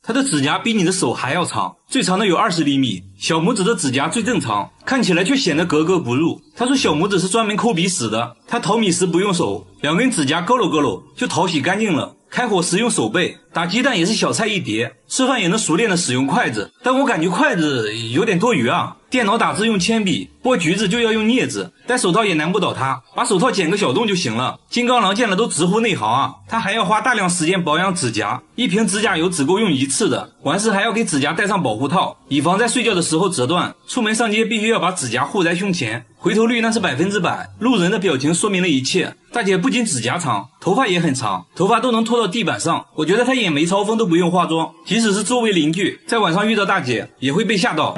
他的指甲比你的手還要長，最长的有20厘米，小拇指的指甲最正常，看起来却顯得格格不入。他說小拇指是專門摳鼻屎的，他淘米時不用手，2根指甲勾摟勾摟就淘洗乾淨了。開火時用手背，打雞蛋也是小菜一碟，吃飯也能熟練的使用筷子，但我感覺筷子有點多餘啊。電腦打字用鉛筆，剝橘子就要用鑷子，戴手套也難不倒他，把手套剪個小洞就行了。金剛狼見了都直呼內行啊。他還要花大量時間保養指甲，一瓶指甲油只夠用1次的，完事還要給指甲戴上保護套，以防在睡覺的時候折斷。出門上街必須要把指甲護在胸前，回頭率那是100%，路人的表情說明了一切。大姐不僅指甲長，頭髮也很長，頭髮都能拖到地板上。我覺得她演梅超風都不用化妝，即使是周圍鄰居在晚上遇到大姐也會被嚇到。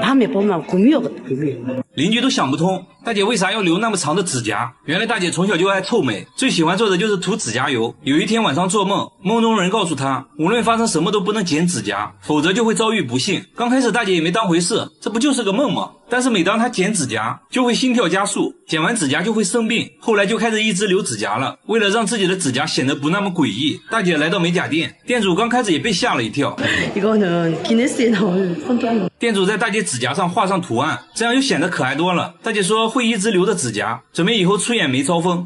鄰居都想不通大姐為啥要留那麼長的指甲，原來大姐從小就愛臭美，最喜歡做的就是塗指甲油。有一天晚上做夢，夢中人告訴她無論發生什麼都不能剪指甲，否則就會遭遇不幸。剛開始大姐也沒當回事，這不就是個夢嗎？但是每當她剪指甲就會心跳加速，剪完指甲就會生病，後來就開始一直留指甲了。為了讓自己的指甲顯得不那麼詭異，大姐來到美甲店，店主剛開始也被嚇了一跳。店主在大姐指甲上畫上圖案，這樣就顯得可愛多了。大姐說會一直留着指甲，準備以後出演梅超風。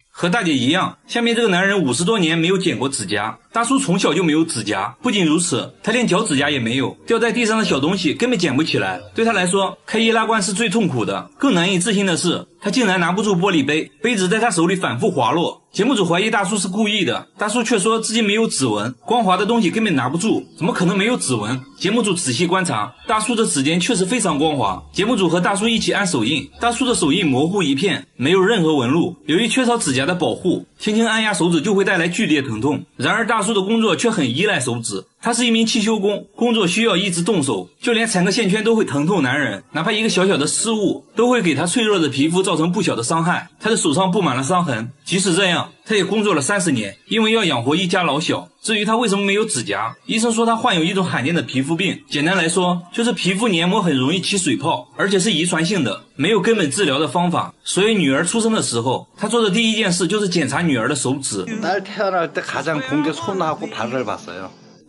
和大姐一樣，下面這個男人50多年沒有剪過指甲。大叔從小就沒有指甲，不僅如此，他連腳指甲也沒有，掉在地上的小東西根本撿不起來。對他來說，開易拉罐是最痛苦的。更難以置信的是，他竟然拿不住玻璃杯，杯子在他手裡反復滑落。節目組懷疑大叔是故意的，大叔卻說自己沒有指紋，光滑的東西根本拿不住，怎麼可能沒有指紋？節目組仔細觀察，大叔的指尖確實非常光滑。節目組和大叔一起按手印，大叔的手印模糊一片，沒有任何紋路。由於缺少指甲的保護，輕輕按壓手指就會帶來劇烈疼痛。然而大叔的工作卻很依賴手指，他是一名汽修工，工作需要一直動手，就連纏個線圈都會疼痛難忍，哪怕一個小小的失誤都會給他脆弱的皮膚造成不小的傷害。他的手上布滿了傷痕，即使這樣，他也工作了30年，因為要養活一家老小。至於他為什麼沒有指甲，醫生說他患有一種罕見的皮膚病，簡單來說就是皮膚黏膜很容易起水泡，而且是遺傳性的，沒有根本治療的方法。所以女兒出生的時候，他做的第一件事就是檢查女兒的手指。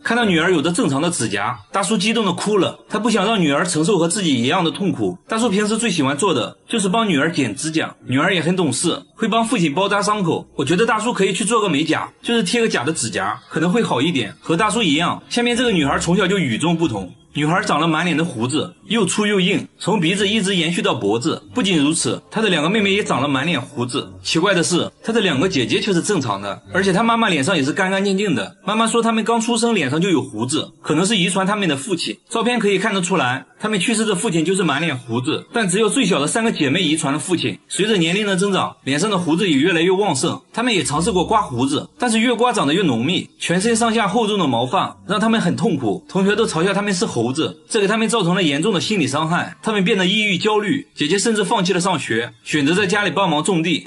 看到女兒有着正常的指甲，大叔激動的哭了。他不想讓女兒承受和自己一樣的痛苦。大叔平時最喜歡做的就是幫女兒剪指甲，女兒也很懂事，會幫父親包紮傷口。我覺得大叔可以去做個美甲，就是貼個假的指甲，可能會好一點。和大叔一樣，下面這個女孩從小就與眾不同。女孩長了滿臉的鬍子，又粗又硬，從鼻子一直延續到脖子。不僅如此，她的2個妹妹也長了滿臉鬍子。奇怪的是，她的2個姐姐卻是正常的，而且她媽媽臉上也是乾乾淨淨的。媽媽說她們剛出生臉上就有鬍子，可能是遺傳他們的父親。照片可以看得出來，他們去世的父親就是滿臉鬍子，但只有最小的3個姐妹遺傳了父親。隨着年齡的增長，臉上的鬍子也越來越旺盛。她們也嘗試過刮鬍子，但是越刮長得越濃密，全身上下厚重的毛髮讓她們很痛苦。同學都嘲笑她們是猴子，這給他們造成了嚴重的心理傷害，他們變得抑鬱焦慮，姐姐甚至放棄了上學，選擇在家裡幫忙種地。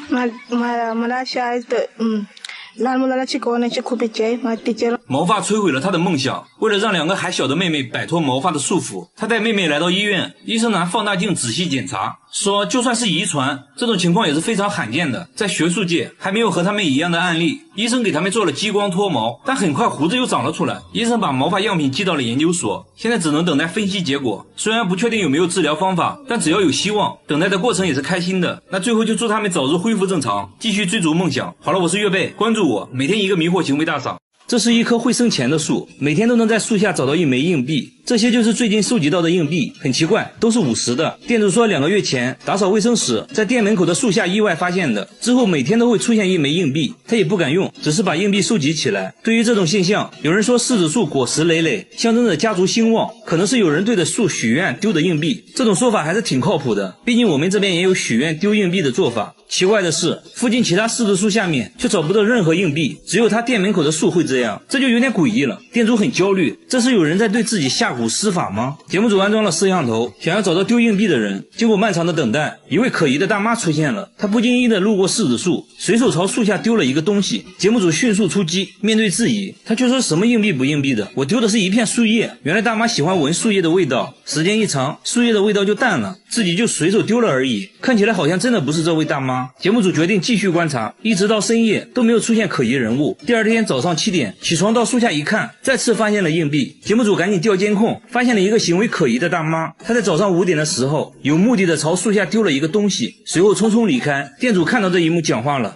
毛髮摧毀了他的夢想，為了讓2個還小的妹妹擺脫毛髮的束縛，他帶妹妹來到醫院，醫生拿放大鏡仔細檢查，說就算是遺傳，這種情況也是非常罕見的，在學術界還沒有和他們一樣的案例。醫生給他們做了激光脫毛，但很快鬍子又長了出來。醫生把毛髮樣品寄到了研究所，現在只能等待分析結果。雖然不確定有沒有治療方法，但只要有希望，等待的過程也是開心的。那最後就祝他們早日恢復正常，繼續追逐夢想。好了，我是月貝，關注我，每天一個迷惑行為大賞。這是一棵會生錢的樹，每天都能在樹下找到1枚硬幣。這些就是最近收集到的硬幣，很奇怪，都是50的。店主說2個月前打掃衛生時，在店門口的樹下意外發現的，之後每天都會出現1枚硬幣，他也不敢用，只是把硬幣收集起來。對於這種現象，有人說柿子樹果實累累，象徵着家族興旺，可能是有人對着樹許願丟的硬幣。這種說法還是挺靠譜的，畢竟我們這邊也有許願丟硬幣的做法。奇怪的是，附近其他柿子樹下面卻找不到任何硬幣，只有他店門口的樹会這樣，這就有點詭異了。店主很焦慮，這是有人在對自己下蠱施法嗎？節目組安裝了攝像頭，想要找到丟硬幣的人。經過漫長的等待，一位可疑的大媽出現了，她不經意地路過柿子樹，隨手朝樹下丟了一個東西。節目組迅速出擊，面對質疑，她卻說什麼硬幣不硬幣的，我丟的是一片樹葉。原來大媽喜歡聞樹葉的味道，時間一長，樹葉的味道就淡了，自己就隨手丟了而已。看起來好像真的不是這位大媽。嗎？節目組決定繼續觀察，一直到深夜都沒有出現可疑人物。第二天早上7點起床到樹下一看，再次發現了硬幣。節目組趕緊調監控，發現了一個行為可疑的大媽。她在早上5點的時候有目的的朝樹下丟了一個東西，隨後匆匆離開。店主看到這一幕講話了。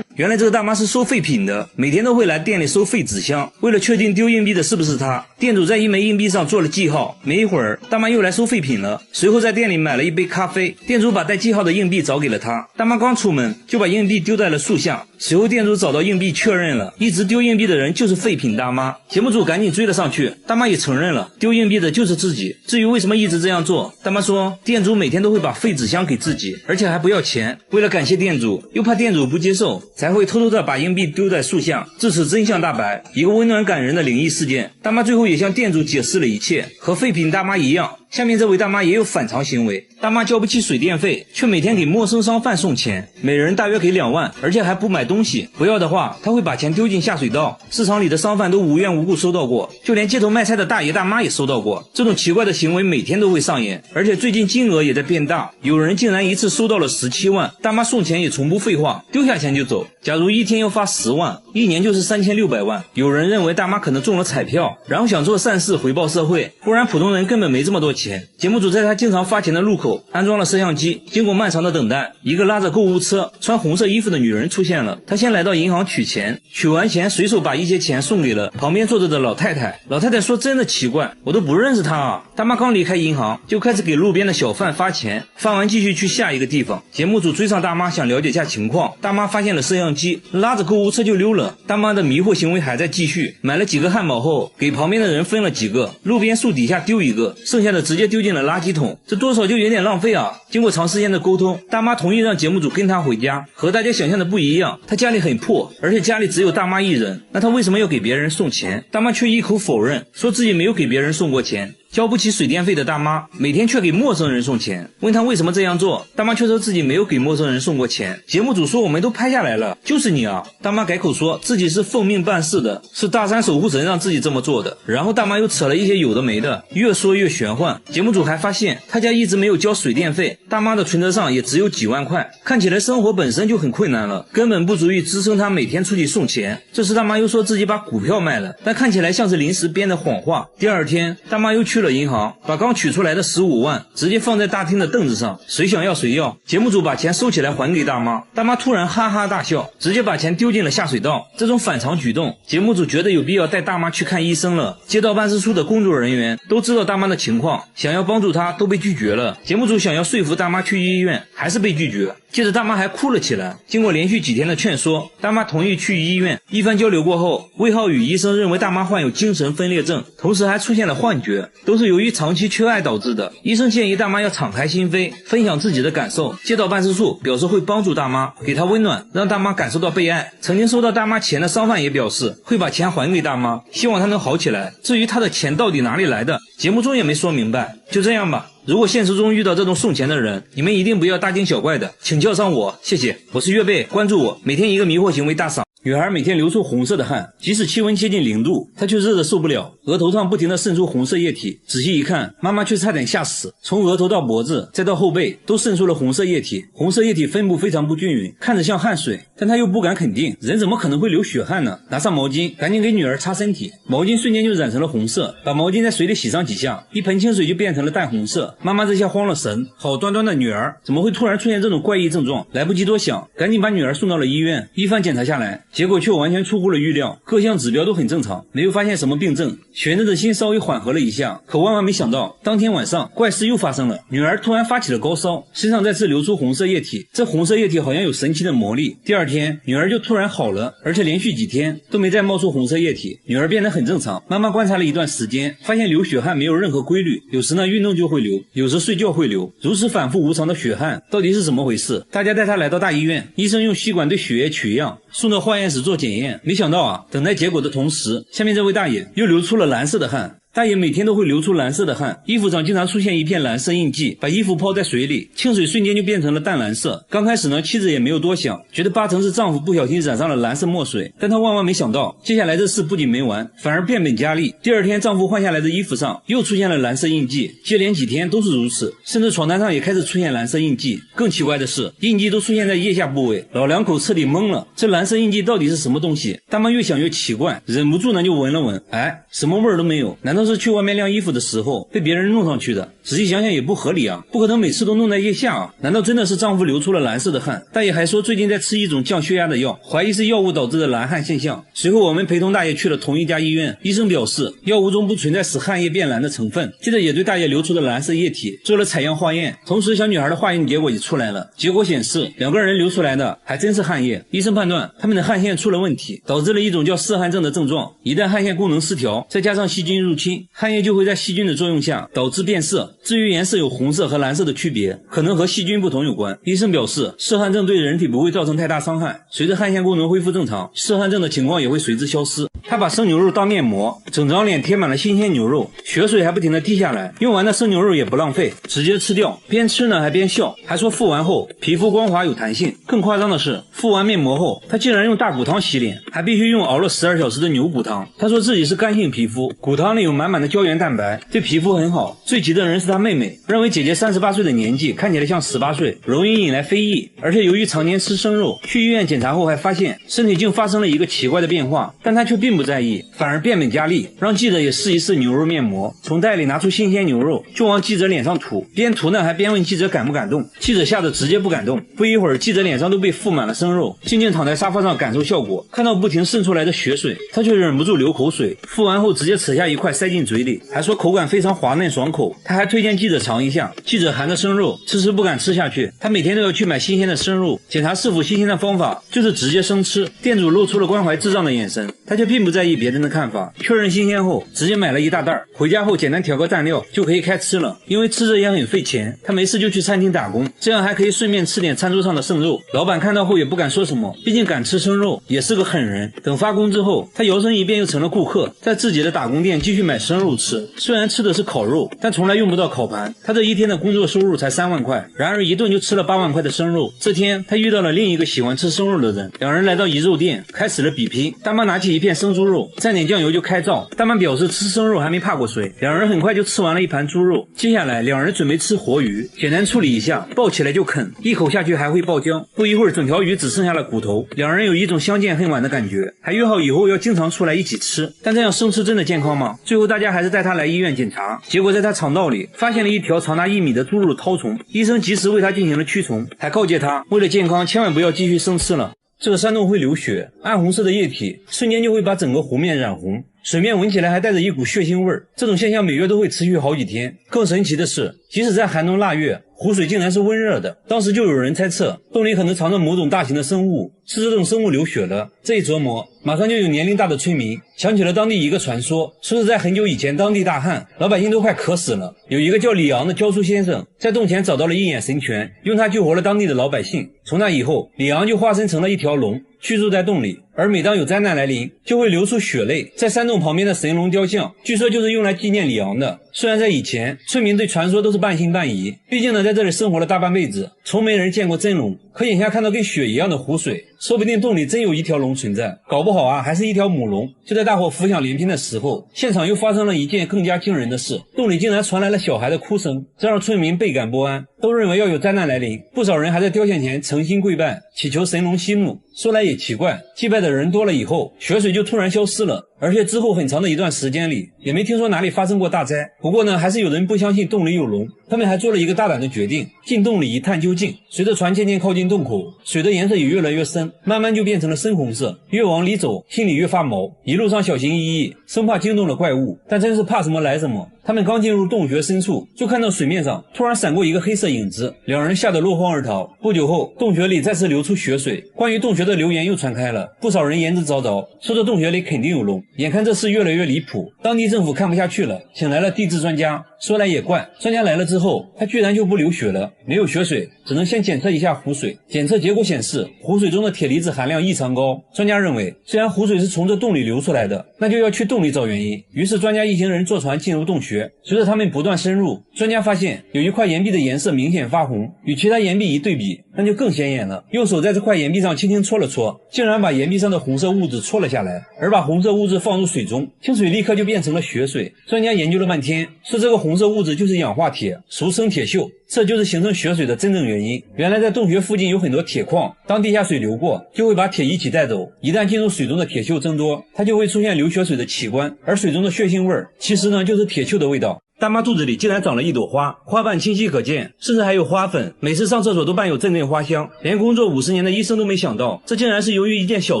原來這個大媽是收廢品的，每天都會來店裡收廢紙箱。為了確定丟硬幣的是不是她，店主在一枚硬幣上做了記號。沒一會兒，大媽又來收廢品了，隨後在店裡買了一杯咖啡。店主把帶記號的硬幣找給了她。大媽剛出門就把硬幣丟在了樹下，隨後店主找到硬幣確認了，一直丟硬幣的人就是廢品大媽。節目組趕緊追了上去，大媽也承認了，丟硬幣的就是自己。至於為什麼一直這樣做，大媽說店主每天都會把廢紙箱給自己，而且還不要錢。為了感謝店主，又怕店主不接受，才會偷偷的把硬幣丟在樹下。至此真相大白，一個溫暖感人的靈異事件。大媽最後也向店主解釋了一切，和廢品大媽一樣。下面這位大媽也有反常行為，大媽交不起水電費，卻每天給陌生商販送錢，每人大約給2萬，而且還不買東西，不要的話她會把錢丟進下水道。市場裡的商販都無緣無故收到過，就連街頭賣菜的大爺大媽也收到過。這種奇怪的行為每天都會上演，而且最近金額也在變大，有人竟然一次收到了17萬。大媽送錢也從不廢話，丟下錢就走。假如一天要發10萬，一年就是3600萬。有人認為大媽可能中了彩票，然後想做善事回報社會，不然普通人根本沒這麼多錢。節目組在他經常發錢的路口安裝了攝像機，經過漫長的等待，一個拉着購物車穿紅色衣服的女人出現了。她先來到銀行取錢，取完錢隨手把一些錢送給了旁邊坐着的老太太。老太太說真的奇怪，我都不認識她啊。大媽剛離開銀行就開始給路邊的小販發錢，發完繼續去下一個地方。節目組追上大媽想了解下情況，大媽發現了攝像機，拉着购物車就溜了。大媽的迷惑行為還在繼續，買了幾個漢堡後給旁邊的人分了幾個，路邊樹底下丟一個，剩下的直接丟進了垃圾桶，這多少就有點浪費啊。經過長時間的溝通，大媽同意讓節目組跟她回家。和大家想象的不一樣，她家裡很破，而且家裡只有大媽一人，那她為什麼要給別人送錢？大媽卻一口否認，說自己沒有給別人送過錢。交不起水電費的大媽每天卻給陌生人送錢，問她為什麼這樣做，大媽卻說自己沒有給陌生人送過錢。節目組說我們都拍下來了，就是你啊。大媽改口說自己是奉命辦事的，是大山守護神讓自己這麼做的。然後大媽又扯了一些有的沒的，越說越玄幻。節目組還發現她家一直沒有交水電費，大媽的存折上也只有幾萬塊，看起來生活本身就很困難了，根本不足以支撐她每天出去送錢。這时大媽又說自己把股票賣了，但看起來像是臨時編的謊話。第二天大媽又去了銀行，把剛取出來的15萬直接放在大廳的凳子上，誰想要誰要。節目組把錢收起來還給大媽，大媽突然哈哈大笑，直接把錢丟進了下水道。這種反常舉動，節目組覺得有必要帶大媽去看醫生了。街道辦事處的工作人員都知道大媽的情況，想要幫助她都被拒絕了。節目組想要說服大媽去醫院，還是被拒絕。接着大媽還哭了起來。經過連續幾天的勸說，大媽同意去醫院。一番交流過後，魏浩宇醫生認為大媽患有精神分裂症，同時還出現了幻覺，都是由於長期缺愛導致的。醫生建議大媽要敞開心扉，分享自己的感受。街道辦事處表示會幫助大媽，給她溫暖，讓大媽感受到被愛。曾經收到大媽錢的商販也表示會把錢還給大媽，希望她能好起來。至於她的錢到底哪裡來的，節目中也沒說明白。就這樣吧，如果現實中遇到這種送錢的人，你們一定不要大驚小怪的，請叫上我，謝謝。我是月貝，關注我，每天一個迷惑行為大賞。女孩每天流出紅色的汗，即使氣溫接近0度，她卻熱得受不了，額頭上不停地滲出紅色液體。仔細一看，媽媽卻差點嚇死，從額頭到脖子再到後背都滲出了紅色液體。紅色液體分布非常不均勻，看着像汗水，但她又不敢肯定，人怎麼可能會流血汗呢？拿上毛巾，趕緊給女兒擦身體，毛巾瞬間就染成了紅色。把毛巾在水裡洗上幾下，一盆清水就變成了淡紅色。媽媽這下慌了神，好端端的女兒怎麼會突然出现這種怪異症狀？來不及多想，趕緊把女兒送到了醫院。一番檢查下來，結果卻完全出乎了預料，各項指標都很正常，沒有發現什麼病症。懸着的心稍微緩和了一下，可萬萬沒想到，當天晚上怪事又發生了。女兒突然發起了高燒，身上再次流出紅色液體，這紅色液體好像有神奇的魔力。第二天，女兒就突然好了，而且連續幾天都沒再冒出紅色液體，女兒變得很正常。媽媽觀察了一段時間，發現流血汗沒有任何規律，有時呢運動就會流，有時睡覺會流，如此反覆無常的血汗到底是怎麼回事？大家帶她來到大醫院，醫生用吸管對血液取樣，送到化驗室做檢驗。沒想到啊，等待結果的同時，下面這位大爺又流出了藍色的汗。大爺每天都會流出藍色的汗，衣服上經常出現一片藍色印記，把衣服泡在水裡，清水瞬間就變成了淡藍色。剛開始呢，妻子也沒有多想，覺得八成是丈夫不小心染上了藍色墨水，但她萬萬沒想到，接下來這事不僅沒完，反而變本加厲。第二天，丈夫換下來的衣服上又出現了藍色印記，接連幾天都是如此，甚至床單上也開始出現藍色印記。更奇怪的是，印記都出現在腋下部位，老兩口徹底懵了，這藍色印記到底是什麼東西？大媽越想越奇怪，忍不住呢就聞了聞，哎，什麼味兒都沒有，難道是去外面晾衣服的時候被別人弄上去的？仔細想想也不合理啊，不可能每次都弄在腋下啊，難道真的是丈夫流出了藍色的汗？大爺還說最近在吃一種降血壓的藥，懷疑是藥物導致的藍汗現象。隨後我們陪同大爺去了同一家醫院，醫生表示藥物中不存在使汗液變藍的成分，接着也對大爺流出的藍色液體做了採樣化驗，同時小女孩的化驗結果也出來了，結果顯示两個人流出來的還真是汗液。医生判斷他們的汗腺出了問題，導致了一種叫嗜汗症的症狀，一旦汗腺功能失調，再加上細菌入侵，汗液就会在細菌的作用下導致變色，至於顏色有紅色和藍色的區別，可能和細菌不同有關。醫生表示嗜汗症對人體不會造成太大傷害，隨着汗腺功能恢復正常，嗜汗症的情況也會隨之消失。他把生牛肉當面膜，整張臉貼滿了新鮮牛肉，血水還不停地滴下來，用完的生牛肉也不浪費，直接吃掉，邊吃呢還邊笑，還說敷完後皮膚光滑有彈性。更誇張的是，敷完面膜後他竟然用大骨湯洗臉，還必須用熬了12小時的牛骨湯。他說自己是乾性皮膚，骨湯裡有滿滿的膠原蛋白，對皮膚很好。最急的人是他妹妹，認為姐姐38歲的年紀看起來像18歲，容易引來非議，而且由於常年吃生肉，去醫院檢查後還發現身體竟發生了一個奇怪的變化，但他卻並不在意，反而變本加厲，讓記者也試一試牛肉面膜，從袋裡拿出新鮮牛肉就往記者臉上塗，邊塗呢還邊問記者敢不敢動，記者嚇得直接不敢动。不一會兒，記者臉上都被覆滿了生肉，靜靜躺在沙發上感受效果，看到不停滲出來的血水，他卻忍不住流口水，敷完後直接扯下一塊塞進嘴裡，還說口感非常滑嫩爽口。他還推薦記者嘗一下，記者含着生肉遲不敢吃下去，他每天都要去買新鮮的生肉，檢查是否新鮮的方法就是直接生吃。店主露出了關懷智障的眼神，他卻並不在意別人的看法，確認新鮮後直接買了一大袋，回家後簡單調個蘸料就可以開吃了。因為吃着也很費錢，他沒事就去餐廳打工，這樣還可以順便吃點餐桌上的剩肉。老闆看到後也不敢說什麼，畢竟敢吃生肉也是個狠人。等發工之後，他摇身一變又成了顧客，在自己的打工店繼續買生肉吃，雖然吃的是烤肉，但從來用不到烤盤。他這一天的工作收入才3萬塊，然而一頓就吃了8萬塊的生肉。這天他遇到了另一個喜歡吃生肉的人，兩人來到一肉店開始了比拼。大媽拿起一片生豬肉，蘸點醬油就開造。大媽表示吃生肉還沒怕過水，兩人很快就吃完了一盤豬肉。接下來兩人準備吃活魚，簡單處理一下，抱起來就啃，一口下去還會爆漿。不一會兒整條魚只剩下了骨頭，兩人有一種相見恨晚的感覺，還約好以後要經常出來一起吃。但這樣生吃真的健康嗎？最後大家還是帶他來醫院檢查，結果在他腸道裡發現了一條長達1米的豬肉絛蟲，醫生及時為他進行了驅蟲，還告誡他為了健康千萬不要繼續生吃了。這個山洞會流血，暗紅色的液體瞬間就會把整個湖面染紅，水面聞起來還帶着一股血腥味兒。這種現象每月都會持續好幾天。更神奇的是，即使在寒冬臘月，湖水竟然是溫熱的。當時就有人猜測洞裡可能藏着某種大型的生物，是這種生物流血了。這一琢磨，馬上就有年齡大的村民想起了當地一個傳說，說是在很久以前當地大旱，老百姓都快渴死了，有一個叫李昂的教書先生在洞前找到了一眼神拳，用它救活了當地的老百姓。從那以後，李昂就化身成了一條龍，居住在洞裡，而每當有災難來臨，就會流出血淚。在山洞旁邊的神龍雕像，據說就是用來紀念李昂的。雖然在以前，村民對傳說都是半信半疑，畢竟呢，在這裡生活了大半輩子，從沒人見過真龍。可眼下看到跟血一樣的湖水，說不定洞裡真有一條龍存在，搞不好啊，還是一條母龍。就在大夥浮想聯翩的時候，現場又發生了一件更加驚人的事，洞裡竟然傳來了小孩的哭聲，這讓村民倍感不安，都認為要有災難來臨。不少人還在雕像前誠心跪拜，祈求神龍息怒。說來也奇怪，祭拜的人多了以後，血水就突然消失了，而且之後很長的一段時間裡，也沒聽說哪裡發生過大災。不過呢，還是有人不相信洞裡有龍，他們還做了一個大膽的決定，進洞裡一探究竟。隨着船漸漸靠近洞口，水的顏色也越來越深，慢慢就變成了深紅色。越往裡走，心裡越發毛，一路上小心翼翼，生怕驚動了怪物，但真是怕什麼來什麼。他們剛進入洞穴深處，就看到水面上突然閃過一個黑色影子，兩人嚇得落荒而逃。不久後，洞穴裡再次流出血水，關於洞穴的流言又傳開了，不少人言之凿鑿，說這洞穴裡肯定有龍。眼看這事越來越離譜，當地政府看不下去了，請來了地質專家，說來也怪，專家來了之後，他居然就不流血了，沒有血水，只能先檢測一下湖水。檢測結果顯示，湖水中的鐵離子含量異常高。專家認為，既然湖水是從這洞裡流出來的，那就要去洞裡找原因。於是專家一行人坐船進入洞穴。隨着他們不斷深入，專家發現有一塊岩壁的顏色明顯發紅，與其他岩壁一對比，那就更顯眼了。用手在這塊岩壁上輕輕搓了搓，竟然把岩壁上的紅色物質搓了下來，而把紅色物質放入水中，清水立刻就變成了血水。專家研究了半天，說這個紅色物質就是氧化鐵，俗稱鐵鏽，這就是形成血水的真正原因。原來在洞穴附近有很多鐵礦，當地下水流過，就會把鐵一起帶走。一旦進入水中的鐵鏽增多，它就會出現流血水的奇觀，而水中的血腥味兒，其實呢就是鐵鏽的味道。大媽肚子裡竟然長了一朵花，花瓣清晰可見，甚至還有花粉，每次上廁所都伴有阵陣花香。連工作50年的醫生都沒想到，這竟然是由於一件小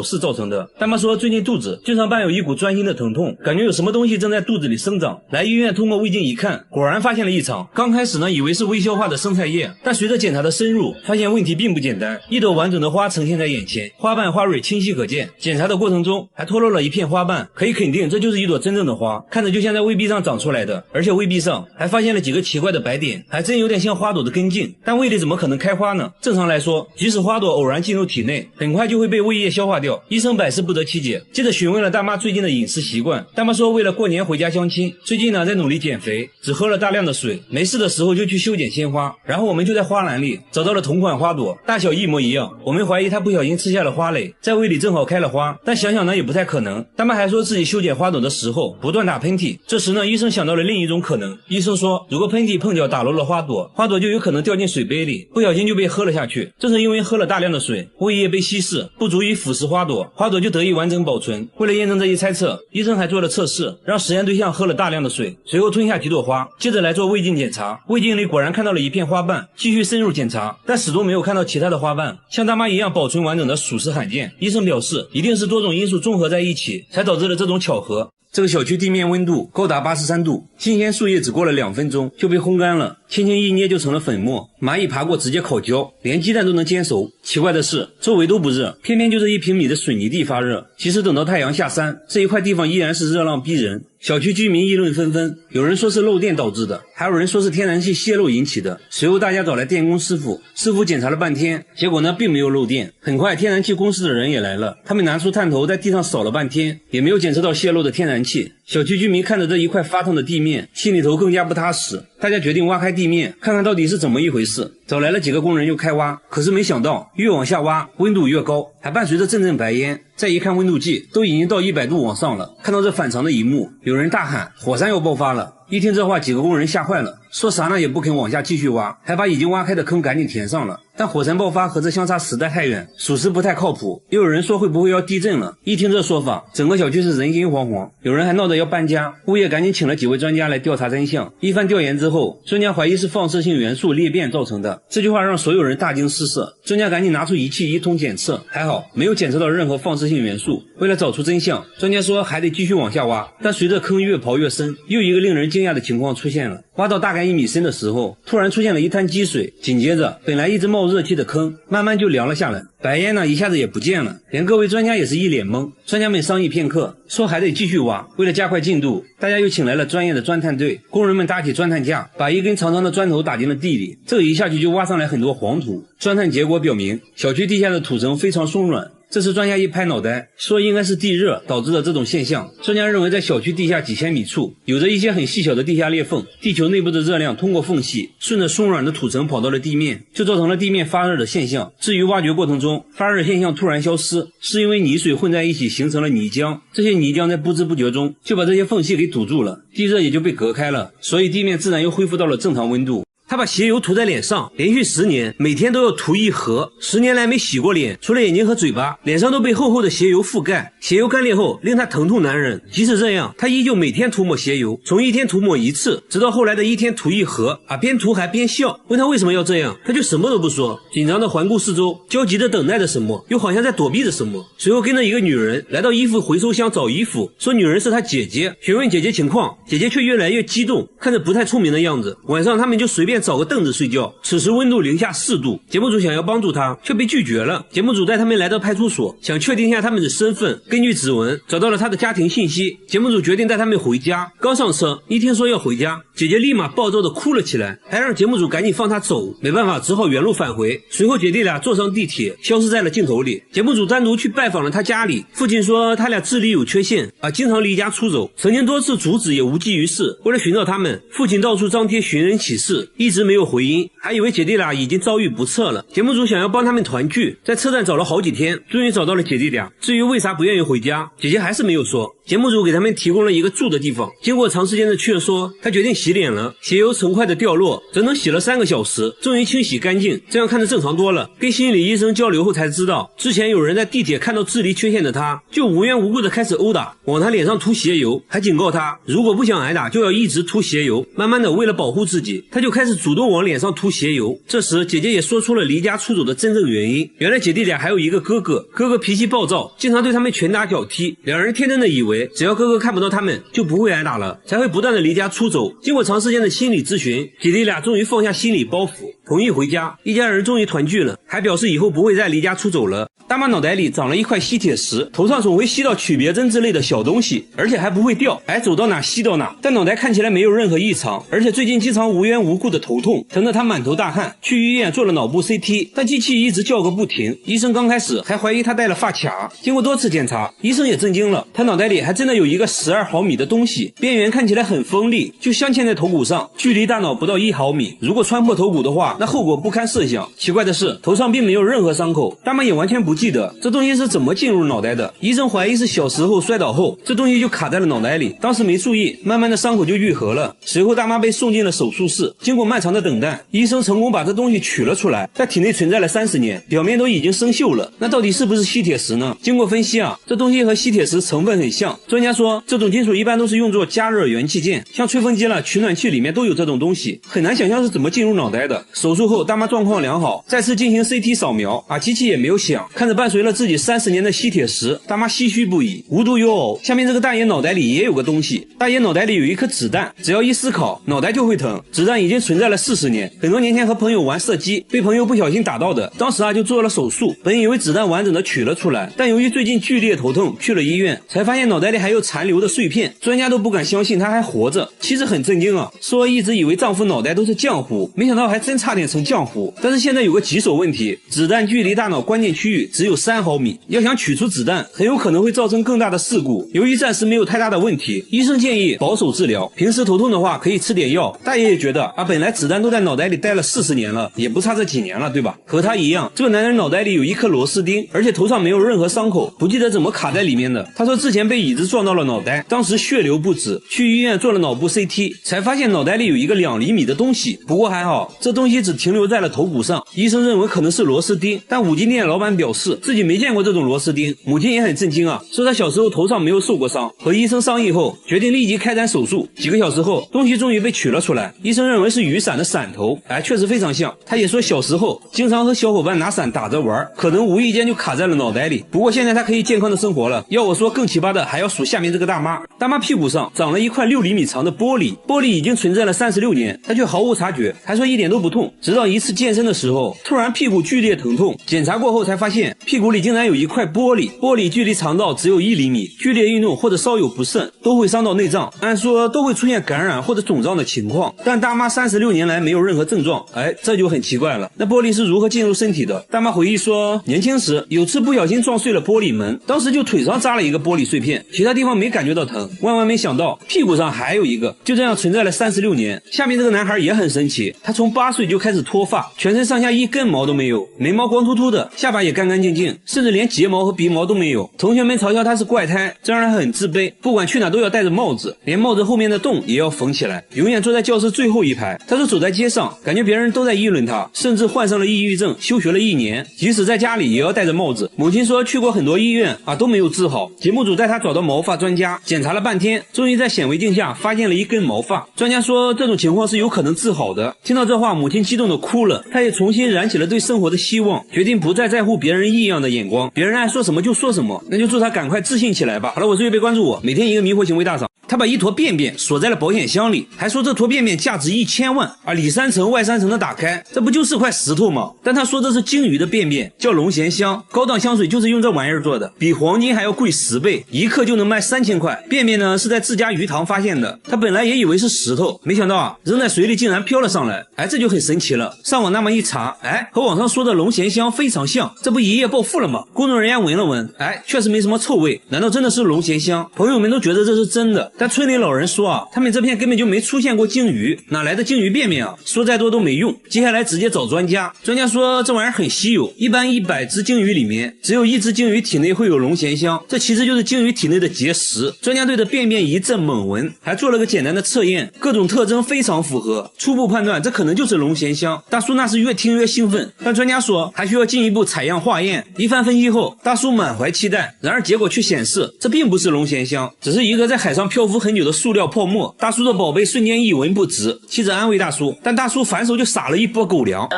事造成的。大媽說最近肚子經常伴有一股鑽心的疼痛，感覺有什麼東西正在肚子裡生長。來醫院通過胃鏡一看，果然發現了異常。剛開始呢以為是未消化的生菜葉，但隨着檢查的深入，發現問題並不簡單。一朵完整的花呈現在眼前，花瓣花蕊清晰可見，檢查的過程中還脫落了一片花瓣，可以肯定這就是一朵真正的花，看着就像在胃壁上長出來的，而且胃壁上還發现了几個奇怪的白點，還真有點像花朵的根莖，但胃裡怎麼可能開花呢？正常來說，即使花朵偶然進入體內，很快就會被胃液消化掉。醫生百思不得其解，接着詢問了大媽最近的飲食習慣。大媽說為了過年回家相親，最近呢在努力減肥，只喝了大量的水，沒事的時候就去修剪鮮花。然後我們就在花籃裡找到了同款花朵，大小一模一樣。我們懷疑她不小心吃下了花蕾，在胃裡正好開了花，但想想呢也不太可能。大媽還說自己修剪花朵的時候不斷打噴嚏。這時呢醫生想到了另一種可能，醫生說如果噴嚏碰巧打落了花朵，花朵就有可能掉進水杯裡，不小心就被喝了下去。正是因為喝了大量的水，胃液被稀釋，不足以腐蚀花朵，花朵就得以完整保存。為了驗證這一猜測，醫生還做了測試，讓實驗對象喝了大量的水，隨後吞下幾朵花，接着來做胃鏡檢查。胃鏡裡果然看到了一片花瓣，繼續深入檢查，但始終沒有看到其他的花瓣，像大媽一樣保存完整的屬實罕見。醫生表示，一定是多種因素綜合在一起，才導致了這種巧合。這個小區地面溫度高達83度，新鮮樹葉只過了2分鐘就被烘乾了，輕輕一捏就成了粉末，螞蟻爬過直接烤焦，連雞蛋都能煎熟。奇怪的是，周圍都不熱，偏偏就這1平米的水泥地發熱。其實等到太陽下山，這一塊地方依然是熱浪逼人。小區居民議論紛紛，有人說是漏電導致的，還有人說是天然氣洩漏引起的。隨後大家找來電工師傅，師傅檢查了半天，結果呢並沒有漏電。很快天然氣公司的人也來了，他們拿出探頭在地上掃了半天，也沒有檢測到洩漏的天然氣。小區居民看着這一塊發燙的地面，心裡頭更加不踏實。大家決定挖開地面，看看到底是怎麼一回事。找來了幾個工人又開挖，可是沒想到越往下挖溫度越高，還伴隨着陣陣白煙。再一看溫度計，都已經到100度往上了。看到這反常的一幕，有人大喊火山要爆發了。一聽這話，幾個工人嚇壞了，說啥呢也不肯往下繼續挖，還把已經挖開的坑趕緊填上了。但火山爆發和這相差實在太遠，屬實不太靠譜。又有人說會不會要地震了，一聽這說法，整個小區是人心惶惶。有人還鬧着要搬家，物業趕緊請了幾位專家來調查真相。一番調研之後，專家懷疑是放射性元素裂變造成的。這句話讓所有人大驚失色，專家趕緊拿出儀器一通檢測，還好沒有檢測到任何放射性元素。為了找出真相，專家說還得繼續往下挖。但隨着坑越刨越深，又一個令人驚訝的情況出現了。挖到大概1米深的時候，突然出現了一灘積水，緊接着本來一直冒熱氣的坑慢慢就涼了下來，白煙呢一下子也不見了，連各位專家也是一臉懵。專家們商議片刻，說還得繼續挖。為了加快進度，大家又請來了專業的鑽探隊，工人們搭起鑽探架，把一根長長的磚頭打進了地裡，這一下去就挖上來很多黄土。鑽探結果表明，小區地下的土層非常鬆軟。這時專家一拍腦袋，說應該是地熱導致的這種現象。專家認為在小區地下幾千米處有着一些很細小的地下裂縫，地球內部的熱量通過縫隙順着鬆軟的土層跑到了地面，就造成了地面發熱的現象。至於挖掘過程中發熱現象突然消失，是因為泥水混在一起形成了泥漿，這些泥漿在不知不覺中就把這些縫隙給堵住了，地熱也就被隔開了，所以地面自然又恢復到了正常溫度。他把鞋油塗在臉上，連續10年，每天都要塗1盒。10年來沒洗過臉，除了眼睛和嘴巴，臉上都被厚厚的鞋油覆蓋。鞋油乾裂後，令他疼痛難忍。即使這樣，他依舊每天塗抹鞋油，從1天塗抹1次，直到後來的1天塗1盒。邊塗還邊笑。問他為什麼要這樣，他就什麼都不說，緊張的環顧四周，焦急的等待着什麼，又好像在躲避着什麼。隨後跟着一個女人來到衣服回收箱找衣服，說女人是他姐姐，詢問姐姐情況，姐姐卻越來越激動，看着不太聰明的樣子。晚上他們就隨便找個凳子睡覺。此時溫度零下4度，節目組想要幫助他，卻被拒絕了。節目組帶他們來到派出所，想確定一下他們的身份。根據指紋找到了他的家庭信息，節目組決定帶他們回家。剛上車，一聽說要回家，姐姐立馬暴躁地哭了起來，還讓節目組趕緊放她走。沒辦法，只好原路返回。隨後姐弟倆坐上地鐵，消失在了鏡頭裡。節目組單獨去拜訪了他家裡，父親說他倆智力有缺陷，經常離家出走，曾經多次阻止也無濟於事。為了尋找他們，父親到處張貼尋人啟事，一直沒有回音，還以為姐弟倆已經遭遇不測了。節目組想要幫他們團聚，在車站找了好幾天，終於找到了姐弟倆。至於為啥不願意回家，姐姐還是沒有說。節目組給他們提供了一個住的地方，經過長時間的勸說，他決定洗臉了。血油成塊的掉落，整整洗了3個小時，終於清洗乾淨，這樣看着正常多了。跟心理醫生交流後才知道，之前有人在地鐵看到智力缺陷的他，就無緣无故的開始毆打，往他臉上塗血油，還警告他如果不想挨打就要一直塗血油。慢慢的，為了保護自己，他就開始主動往臉上塗血油。這時姐姐也說出了離家出走的真正原因，原來姐弟倆還有一個哥哥，哥哥脾氣暴躁，經常對他們拳打腳踢，兩人天真的以為只要哥哥看不到他們就不会挨打了，才會不斷的離家出走。經過長時間的心理諮詢，姐弟倆終於放下心理包袱，同意回家，一家人終於團聚了，還表示以後不會再離家出走了。大媽腦袋裡長了一塊吸鐵石，頭上總會吸到曲別針之類的小東西，而且還不會掉，走到哪吸到哪。但腦袋看起來沒有任何異常，而且最近經常無緣無故的頭痛，疼得她滿頭大汗。去醫院做了腦部 CT， 但機器一直叫個不停。醫生剛開始還懷疑她戴了發卡，經過多次檢查，醫生也震驚了，她腦袋裡還真的有一個12毫米的東西，邊緣看起來很鋒利，就鑲嵌在頭骨上，距離大腦不到1毫米。如果穿破頭骨的話，那後果不堪設想。奇怪的是，頭上並沒有任何傷口，大媽也完全不記得這東西是怎麼進入腦袋的。醫生懷疑是小時候摔倒後，這東西就卡在了腦袋裡，當時沒注意，慢慢的傷口就愈合了。隨後大媽被送進了手術室，經過漫長的等待，醫生成功把這東西取了出來，在體內存在了30年，表面都已經生鏽了。那到底是不是吸鐵石呢？經過分析這東西和吸鐵石成分很像。專家說，這種金屬一般都是用作加熱元器件，像吹風機了、取暖器裡面都有這種東西，很難想象是怎麼進入腦袋的。手術後大媽狀況良好，再次進行 CT 掃描，機器也沒有響。看着伴隨了自己30年的吸鐵石，大媽唏噓不已。无独有偶，下面這個大爺腦袋裡也有個東西。大爺腦袋裡有一顆子彈，只要一思考，腦袋就會疼。子彈已經存在了40年，很多年前和朋友玩射擊，被朋友不小心打到的，當時就做了手術，本以為子彈完整的取了出來，但由於最近劇烈頭痛，去了醫院，才發現腦袋裡還有殘留的碎片，專家都不敢相信他還活着。妻子很震驚說一直以為丈夫腦袋都是漿糊，沒想到還真差點成漿糊。但是現在有個棘手問題，子彈距離大腦關鍵區域只有3毫米，要想取出子彈，很有可能會造成更大的事故。由於暫時沒有太大的問題，醫生建議保守治療，平時頭痛的話可以吃點藥。大爺也覺得本來子彈都在腦袋裡待了40年了，也不差這幾年了，對吧？和他一樣，這個男人腦袋裡有一顆螺絲釘，而且頭上沒有任何傷口，不記得怎麼卡在裡面的。他說之前被椅子撞到了腦袋，當時血流不止，去醫院做了腦部 CT， 才發現腦袋裡有一個2厘米的東西。不過還好，這東西只停留在了頭骨上，醫生認為可能是螺絲釘，但五金店老板表示自己沒見過這種螺絲釘。母親也很震驚說他小時候頭上沒有受過傷，和醫生商議後決定立即開展手術。幾個小時後，東西終於被取了出來，醫生認為是雨傘的傘頭，確實非常像。他也說小時候經常和小夥伴拿傘打着玩，可能無意間就卡在了腦袋裡。不過現在他可以健康的生活了。要我說更奇葩的還要數下面這個大媽。大媽屁股上長了一塊6厘米長的玻璃，玻璃已經存在了36年，她卻毫無察覺，還說一點都不痛。直到一次健身的時候，突然屁股剧烈疼痛，檢查過後才發現屁股裡竟然有一塊玻璃，玻璃距離腸道只有1厘米，劇烈運動或者稍有不慎都會傷到內臟，按說都會出現感染或者腫脹的情況，但大媽36年來沒有任何症狀，這就很奇怪了。那玻璃是如何進入身體的？大媽回憶說，年輕時有次不小心撞碎了玻璃門，當時就腿上扎了一個玻璃碎片，其他地方沒感覺到疼，萬萬沒想到屁股上還有一個，就這樣存在了36年。下面這個男孩也很神奇，他從8歲就開始脫髮，全身上下一根毛都沒有，眉毛光禿禿的，下巴也乾乾淨淨，甚至連睫毛和鼻毛都沒有。同學們嘲笑他是怪胎，这讓他很自卑，不管去哪都要戴着帽子，連帽子後面的洞也要縫起來，永遠坐在教室最後一排。他說走在街上，感覺別人都在議論他，甚至患上了抑鬱症，休學了1年，即使在家裡也要戴着帽子。母親說去過很多醫院都沒有治好。節目組帶他找到毛髮專家，檢查了半天，終於在顯微鏡下發現了一根毛髮。專家說這種情況是有可能治好的。聽到這話，母親激動的哭了，她也重新燃起了對生活的希望，決定不再在乎別人異樣的眼光，別人愛說什麼就說什麼，那就祝他趕快自信起來吧。好了，我是月貝，關注我，每天一個迷惑行為大賞。他把一坨便便鎖在了保險箱裡，還說這坨便便價值1000萬啊，裡3層外3層的打開，這不就是塊石頭嗎？但他說這是鯨魚的便便，叫龍涎香，高檔香水就是用這玩意兒做的，比黃金還要貴10倍，一克就能賣3000塊。便便呢是在自家魚塘發現的，他本來也以為是石頭，沒想到啊扔在水裡竟然飄了上來，哎，這就很神奇了。上網那麼一查，哎，和網上說的龍涎香非常像，這不一夜暴富了嗎？工作人員聞了聞，哎，確實沒什麼臭味，難道真的是龍涎香？朋友們都覺得這是真的，但村裡老人說啊，他們這片根本就沒出現過鯨魚，哪來的鯨魚便便啊？說再多都沒用，接下來直接找專家。專家說這玩意兒很稀有，一般100只鯨魚裡面只有1只鯨魚體內會有龍涎香，這其實就是鯨魚體內的結石。專家對着便便一陣猛聞，還做了個簡單的測驗，各種特徵非常符合，初步判斷這可能就是龍涎香。大叔那是越聽越興奮，但專家說還需要進一步採樣化驗。一番分析後，大叔滿懷期待，然而結果卻顯示這並不是龍涎香，只是一個在海上漂浮很久的塑料泡沫。大叔的寶貝瞬間一文不值，妻子安慰大叔，但大叔反手就撒了一波狗糧，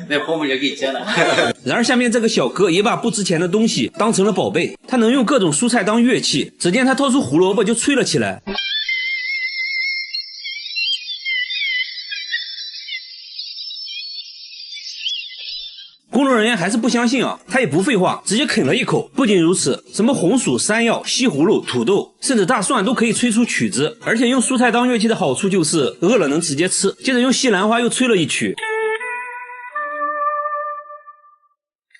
那泡沫就給扔了。然而下面這個小哥也把不值錢的東西當成了寶貝，他能用各種蔬菜當樂器，只見他掏出胡蘿蔔就吹了起來。工作人員還是不相信啊，他也不廢話，直接啃了一口。不僅如此，什麼紅薯、山藥、西葫蘆、土豆，甚至大蒜都可以吹出曲子。而且用蔬菜當樂器的好處就是餓了能直接吃。接着用西蘭花又吹了一曲，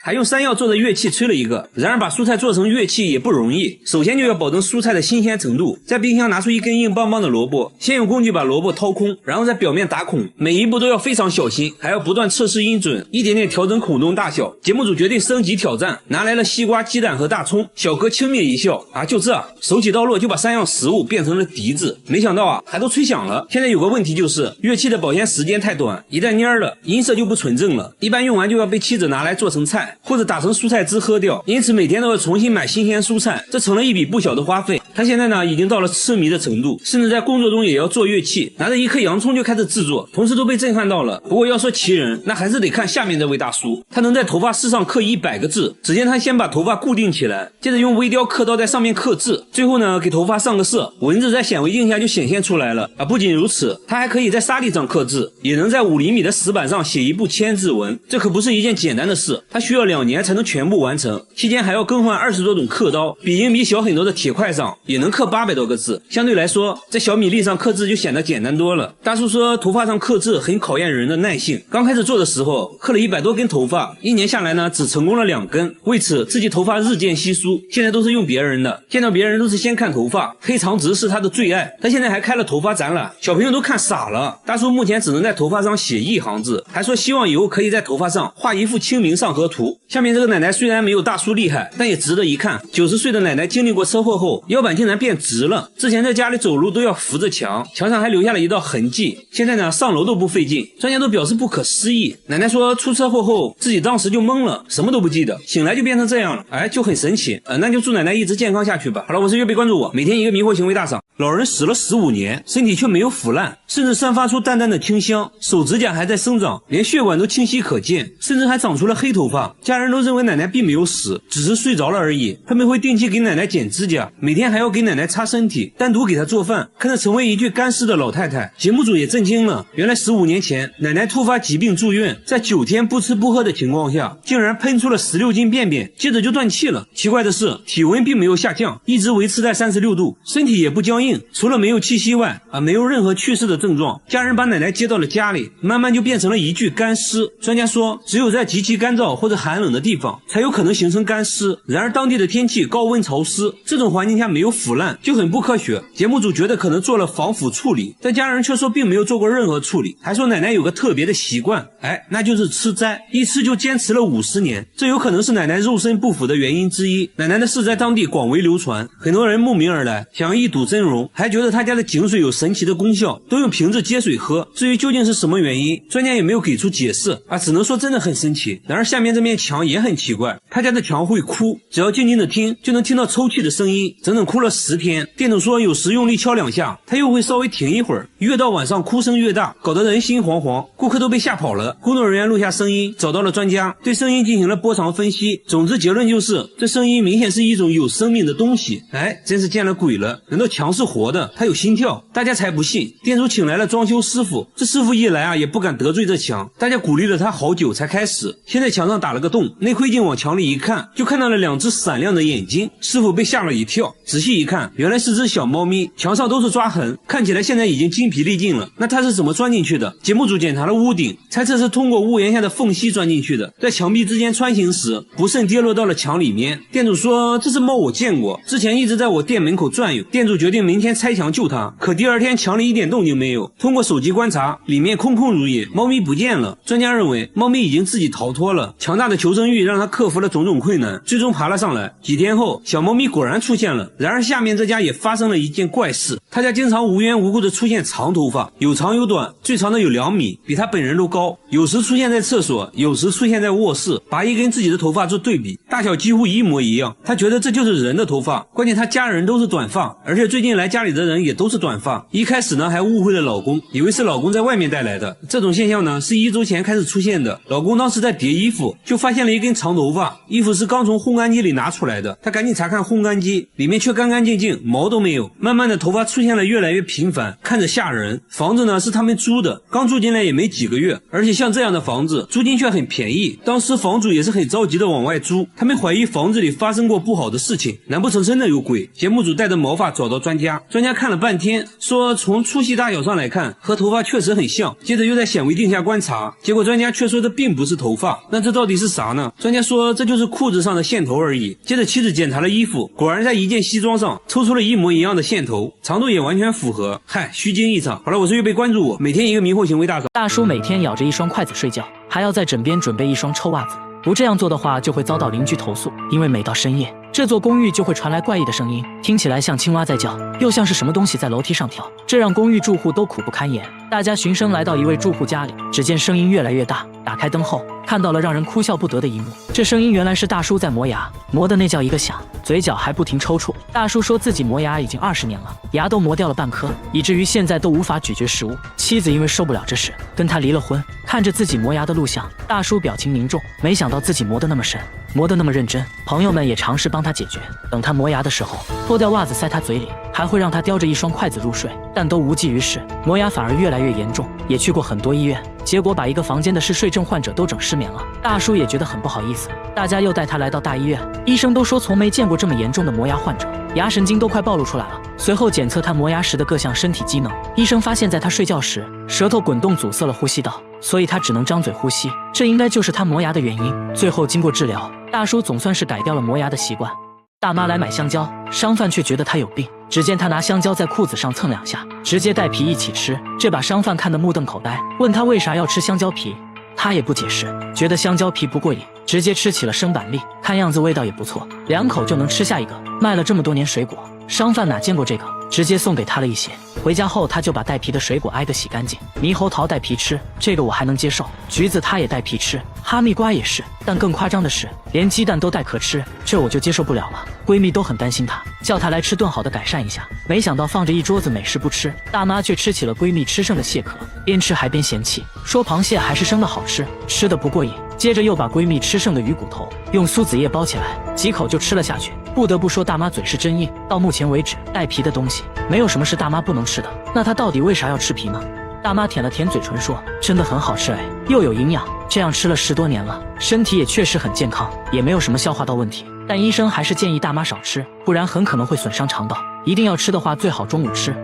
還用山药做的樂器吹了一個。然而把蔬菜做成樂器也不容易，首先就要保證蔬菜的新鮮程度。在冰箱拿出一根硬邦邦的萝卜，先用工具把萝卜掏空，然后在表面打孔，每一步都要非常小心，还要不断測試音準，一點點調整孔洞大小。節目組決定升級挑戰，拿來了西瓜、雞蛋和大蔥。小哥輕蔑一笑，啊，就這，手起刀落就把3樣食物變成了笛子。沒想到啊，還都吹響了。現在有個問題就是樂器的保鮮時間太短，一旦蔫了，音色就不純正了，一般用完就要被妻子拿來做成菜，或者打成蔬菜汁喝掉，因此每天都要重新買新鮮蔬菜，這成了一筆不小的花費。他現在呢已經到了痴迷的程度，甚至在工作中也要做樂器，拿着一顆洋蔥就開始制作，同事都被震撼到了。不過要說奇人，那還是得看下面這位大叔，他能在頭髮絲上刻100個字。只見他先把頭髮固定起來，接着用微雕刻刀在上面刻字，最後呢給頭髮上個色，文字在顯微鏡下就顯現出來了啊！不僅如此，他還可以在沙地上刻字，也能在5厘米的石板上寫一部千字文，這可不是一件簡單的事，他需要2年才能全部完成，期間還要更換20多種刻刀，比硬币小很多的鐵塊上也能刻800多個字，相對來說在小米粒上刻字就顯得簡單多了。大叔說頭髮上刻字很考驗人的耐性，剛開始做的時候刻了100多根頭髮，1年下來呢只成功了2根，為此自己頭髮日漸稀疏，現在都是用別人的，見到別人都是先看頭髮，黑長直是他的最愛。他现在還開了頭髮展覽，小朋友都看傻了。大叔目前只能在頭髮上寫1行字，還說希望以後可以在頭髮上畫一幅清明上河圖。下面這個奶奶雖然沒有大叔厲害，但也值得一看。90歲的奶奶經歷過車禍後，腰板竟然變直了，之前在家裡走路都要扶着牆，牆上還留下了一道痕跡，現在呢上樓都不費勁，專家都表示不可思議。奶奶說出車禍後自己當時就懵了，什麼都不記得，醒來就變成這樣了，哎，就很神奇。那就祝奶奶一直健康下去吧。好了，我是岳贝，關注我，每天一個迷惑行為大賞。老人死了15年，身體卻沒有腐爛，甚至散發出淡淡的清香，手指甲還在生長，連血管都清晰可見，甚至還長出了黑頭髮。家人都認為奶奶並沒有死，只是睡着了而已。他們會定期給奶奶剪指甲，每天還要給奶奶擦身體，單獨給她做飯。看着成為一具乾屍的老太太，節目組也震驚了。原來15年前奶奶突發疾病住院，在9天不吃不喝的情況下，竟然噴出了16斤便便，接着就斷氣了。奇怪的是，體溫並沒有下降，一直維持在36度，身體也不僵硬，除了沒有氣息外，沒有任何去世的症狀。家人把奶奶接到了家裡，慢慢就變成了一具乾屍。專家說，只有在極其乾燥或者寒冷的地方，才有可能形成乾屍。然而當地的天氣高溫潮濕，這種環境下沒有腐爛，就很不科學。節目組覺得可能做了防腐處理，但家人卻說並沒有做過任何處理，還說奶奶有個特別的習慣，那就是吃齋，一吃就堅持了50年，這有可能是奶奶肉身不腐的原因之一。奶奶的事在當地廣為流傳，很多人慕名而來，想要一睹真容，還覺得他家的井水有神奇的功效，都用瓶子接水喝。至於究竟是什麼原因，專家也沒有給出解釋只能說真的很神奇。然而下面這面牆也很奇怪，他家的牆會哭，只要靜靜的聽就能聽到抽泣的聲音，整整哭了了10天，店主說有時用力敲2下，他又会稍微停一会兒，越到晚上哭声越大，搞得人心惶惶，顾客都被吓跑了。工作人员录下声音，找到了专家，对声音进行了波长分析，总之結論就是这聲音明顯是一種有生命的東西。哎，真是見了鬼了，難道牆是活的，它有心跳？大家才不信。店主請來了裝修師傅，這師傅一來啊，也不敢得罪這牆，大家鼓勵了他好久才開始。現在牆上打了個洞，內窺鏡往牆裡一看，就看到了2隻閃亮的眼睛，師傅被嚇了一跳，仔細一看，原來是隻小貓咪，牆上都是抓痕，看起來現在已經精疲力盡了。那它是怎麼鑽進去的？節目組檢查了屋頂，猜測是通過屋檐下的縫隙鑽進去的，在牆壁之間穿行時不慎跌落到了牆裡面。店主說這隻貓我見過，之前一直在我店門口轉悠。店主決定明天拆牆救它，可第2天牆裡一點動靜沒有，通過手機觀察，裡面空空如也，貓咪不見了。專家認為貓咪已經自己逃脫了，強大的求生欲讓它克服了種種困難，最終爬了上來。幾天後，小貓咪果然出現了。然而下面這家也發生了一件怪事，他家經常無緣無故的出現長頭髮，有長有短，最長的有2米，比他本人都高，有時出現在廁所，有時出现在卧室，拔一根自己的頭髮做對比，大小幾乎一模一樣。他覺得這就是人的頭髮，關鍵他家人都是短髮，而且最近來家裡的人也都是短髮。一開始呢還誤會了老公，以為是老公在外面帶來的。這種現象呢是1周前開始出現的，老公當時在疊衣服，就發現了一根長頭髮，衣服是剛從烘乾機裡拿出來的，他趕緊查看烘乾機，裡面卻乾乾淨淨，毛都沒有。慢慢的頭髮出現了越來越頻繁，看着嚇人。房子呢是他們租的，剛住進來也沒幾個月，而且像這樣的房子租金卻很便宜，當時房主也是很着急的往外租，他們懷疑房子裡發生過不好的事情，難不成真的有鬼？節目組帶着毛髮找到專家，專家看了半天，說從粗細大小上來看和頭髮確實很像，接着又在顯微鏡下觀察，結果專家卻說這並不是頭髮，那這到底是啥呢？專家說這就是褲子上的線頭而已。接着妻子檢查了衣服，果然在一件西裝上抽出了一模一樣的線頭，長度也完全符合。嗨，虛驚一場。好了，我是預備關注我，每天一個迷惑行為大嫂。大叔每天咬着1雙筷子睡覺，還要在枕邊準備1雙臭襪子，不這樣做的話就會遭到鄰居投訴，因為每到深夜這座公寓就會傳來怪異的聲音，聽起來像青蛙在叫，又像是什麼東西在樓梯上跳，這讓公寓住戶都苦不堪言。大家循聲來到一位住戶家裡，只見聲音越來越大，打開燈後看到了讓人哭笑不得的一幕，這聲音原來是大叔在磨牙，磨的那叫一個響，嘴角還不停抽搐。大叔說自己磨牙已經20年了，牙都磨掉了半顆，以至於現在都無法咀嚼食物。妻子因為受不了這事，跟他離了婚。看着自己磨牙的錄像，大叔表情凝重，沒想到自己磨得那麼深，磨得那麼認真。朋友們也嘗試幫他解決，等他磨牙的時候，脫掉襪子塞他嘴裡，還會讓他叼着1雙筷子入睡，但都無濟於事，磨牙反而越來越嚴重。也去過很多醫院，結果把一個房間的嗜睡症患者都整失眠了。大叔也覺得很不好意思，大家又帶他來到大醫院，醫生都說從沒見過這麼嚴重的磨牙患者，牙神經都快暴露出來了。隨後檢測他磨牙時的各項身體機能，醫生發現在他睡覺時，舌頭滾動阻塞了呼吸道，所以他只能張嘴呼吸，這應該就是他磨牙的原因。最後經過治療，大叔總算是改掉了磨牙的習慣。大媽來買香蕉，商販卻覺得他有病，只見他拿香蕉在褲子上蹭2下，直接帶皮一起吃，這把商販看得目瞪口呆，問他為啥要吃香蕉皮，他也不解釋，覺得香蕉皮不過癮，直接吃起了生板栗，看樣子味道也不錯，2口就能吃下一個。賣了這麼多年水果，商販哪見過這個，直接送給他了一些。回家後他就把帶皮的水果挨個洗乾淨，獼猴桃帶皮吃，這個我還能接受，橘子他也帶皮吃，哈密瓜也是，但更誇張的是連雞蛋都帶殼吃，這我就接受不了了。閨蜜都很擔心她，叫她來吃頓好的改善一下，沒想到放着一桌子美食不吃，大媽卻吃起了閨蜜吃剩的蟹殼，邊吃還邊嫌棄，說螃蟹還是生的好吃，吃得不過癮。接着又把閨蜜吃剩的魚骨頭用蘇子葉包起來，幾口就吃了下去。不得不說大媽嘴是真硬，到目前為止帶皮的東西沒有什麼是大媽不能吃的，那她到底為啥要吃皮呢？大媽舔了舔嘴唇說，真的很好吃哎，又有營養，這樣吃了10多年了，身體也確實很健康，也沒有什麼消化道問題，但醫生還是建議大媽少吃，不然很可能會損傷腸道，一定要吃的話最好中午吃。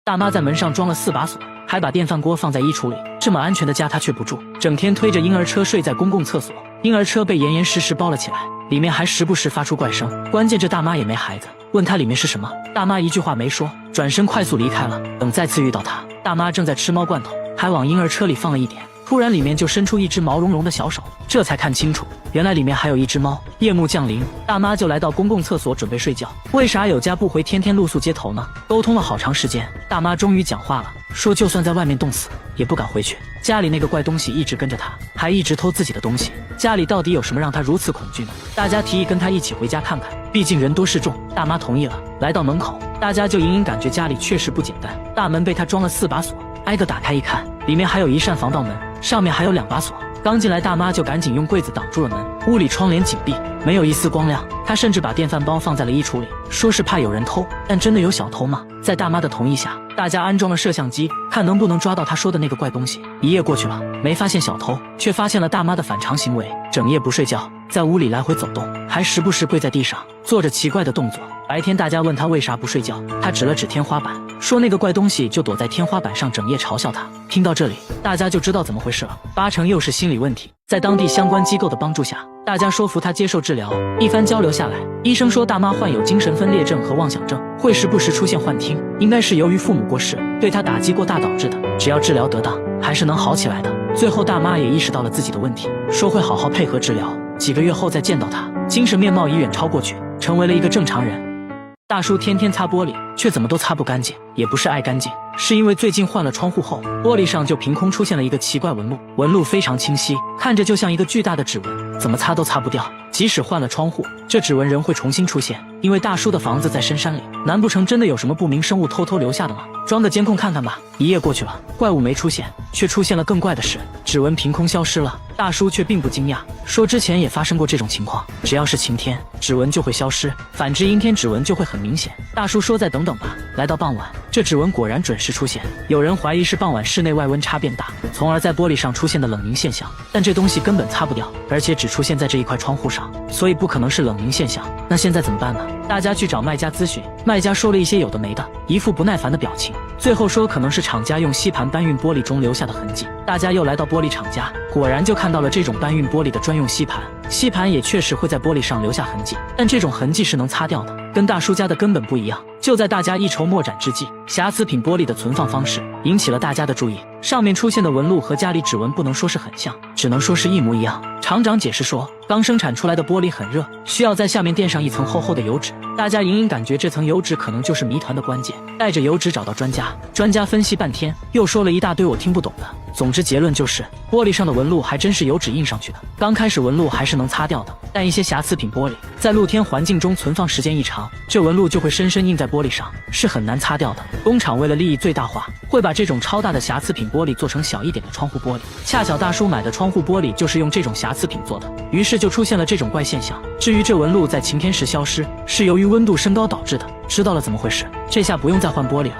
大媽在門上裝了4把鎖，還把電飯鍋放在衣櫥裡，這麼安全的家她卻不住，整天推着嬰兒車睡在公共廁所，嬰兒車被嚴嚴實實包了起來，裡面還時不時發出怪聲，關鍵這大媽也沒孩子，問她裡面是什麼，大媽一句話沒說，轉身快速離開了。等再次遇到她，大媽正在吃貓罐頭，還往嬰兒車裡放了一點，突然裡面就伸出一隻毛茸茸的小手，這才看清楚，原來裡面還有一隻貓。夜幕降臨，大媽就來到公共廁所準備睡覺，為啥有家不回天天露宿街頭呢？溝通了好長時間，大媽終於講話了，說就算在外面凍死也不敢回去。家裡那個怪東西一直跟着他，還一直偷自己的東西。家裡到底有什麼讓他如此恐懼呢？大家提議跟他一起回家看看，畢竟人多勢眾。大媽同意了。來到門口，大家就隱隱感覺家裡確實不簡單。大門被他裝了4把鎖，挨個打開一看，裡面還有1扇防盜門，上面還有2把鎖。剛進來，大媽就趕緊用櫃子擋住了門。屋裡窗簾緊閉，沒有一絲光亮。她甚至把電飯煲放在了衣櫥裡，說是怕有人偷。但真的有小偷嗎？在大媽的同意下，大家安装了攝像機，看能不能抓到她說的那個怪東西。1夜過去了，沒發現小偷，卻發現了大媽的反常行為：整夜不睡覺，在屋裡來回走動，還時不時跪在地上做着奇怪的動作。白天大家問她為啥不睡覺，她指了指天花板，說那個怪東西就躲在天花板上，整夜嘲笑她。聽到這裡，大家就知道怎麼回事了，8成又是心理問題。在當地相關機構的幫助下，大家說服她接受治療。一番交流下來，醫生說大媽患有精神分裂症和妄想症，會時不时出現幻聽，應該是由於父母過世对她打擊过大导致的，只要治療得当，還是能好起來的。最後大媽也意識到了自己的問題，說會好好配合治療，幾個月後再見到她，精神面貌已遠超過去，成為了一個正常人。大叔天天擦玻璃，卻怎麼都擦不乾淨，也不是愛乾淨，是因為最近換了窗戶後，玻璃上就憑空出現了一個奇怪紋路，紋路非常清晰，看着就像一個巨大的指紋，怎麼擦都擦不掉。即使換了窗戶，這指紋仍會重新出現，因為大叔的房子在深山裡，難不成真的有什麼不明生物偷偷留下的嗎？裝個監控看看吧。1夜過去了，怪物沒出現，卻出現了更怪的事，指紋憑空消失了。大叔卻並不驚訝，說之前也發生過這種情況，只要是晴天，指紋就會消失，反之陰天指紋就會很明顯。大叔說再等等吧。來到傍晚，這指紋果然準時出現，有人懷疑是傍晚室內外溫差變大，從而在玻璃上出現的冷凝現象，但這東西根本擦不掉，而且只出現在這一塊窗戶上，所以不可能是冷凝現象。那現在怎麼辦呢？大家去找賣家諮詢，賣家說了一些有的沒的，一副不耐煩的表情，最後說可能是廠家用吸盘搬運玻璃中留下的痕跡。大家又來到玻璃廠家，果然就看到了這種搬運玻璃的專用吸盤，吸盤也確實會在玻璃上留下痕跡，但這種痕跡是能擦掉的，跟大叔家的根本不一樣。就在大家一籌莫展之際，瑕疵品玻璃的存放方式引起了大家的注意，上面出現的紋路和家裡指紋不能說是很像，只能說是一模一樣。廠長解釋說，剛生產出來的玻璃很熱，需要在下面墊上一層厚厚的油脂，大家隱隱感覺這層油脂可能就是謎團的關鍵。帶着油脂找到專家，專家分析半天，又說了一大堆我聽不懂的。總之結論就是玻璃上的紋路還真是油脂印上去的。剛開始紋路還是能擦掉的，但一些瑕疵品玻璃在露天環境中存放時間一長，這紋路就會深深印在玻璃上，是很難擦掉的。工廠為了利益最大化，會把這種超大的瑕疵品玻璃做成小一點的窗戶玻璃。恰巧大叔買的窗戶玻璃就是用這種瑕疵品做的，於是就出現了這種怪現象。至於這紋路在晴天時消失，是由於溫度升高導致的。知道了怎麼回事，這下不用再換玻璃了。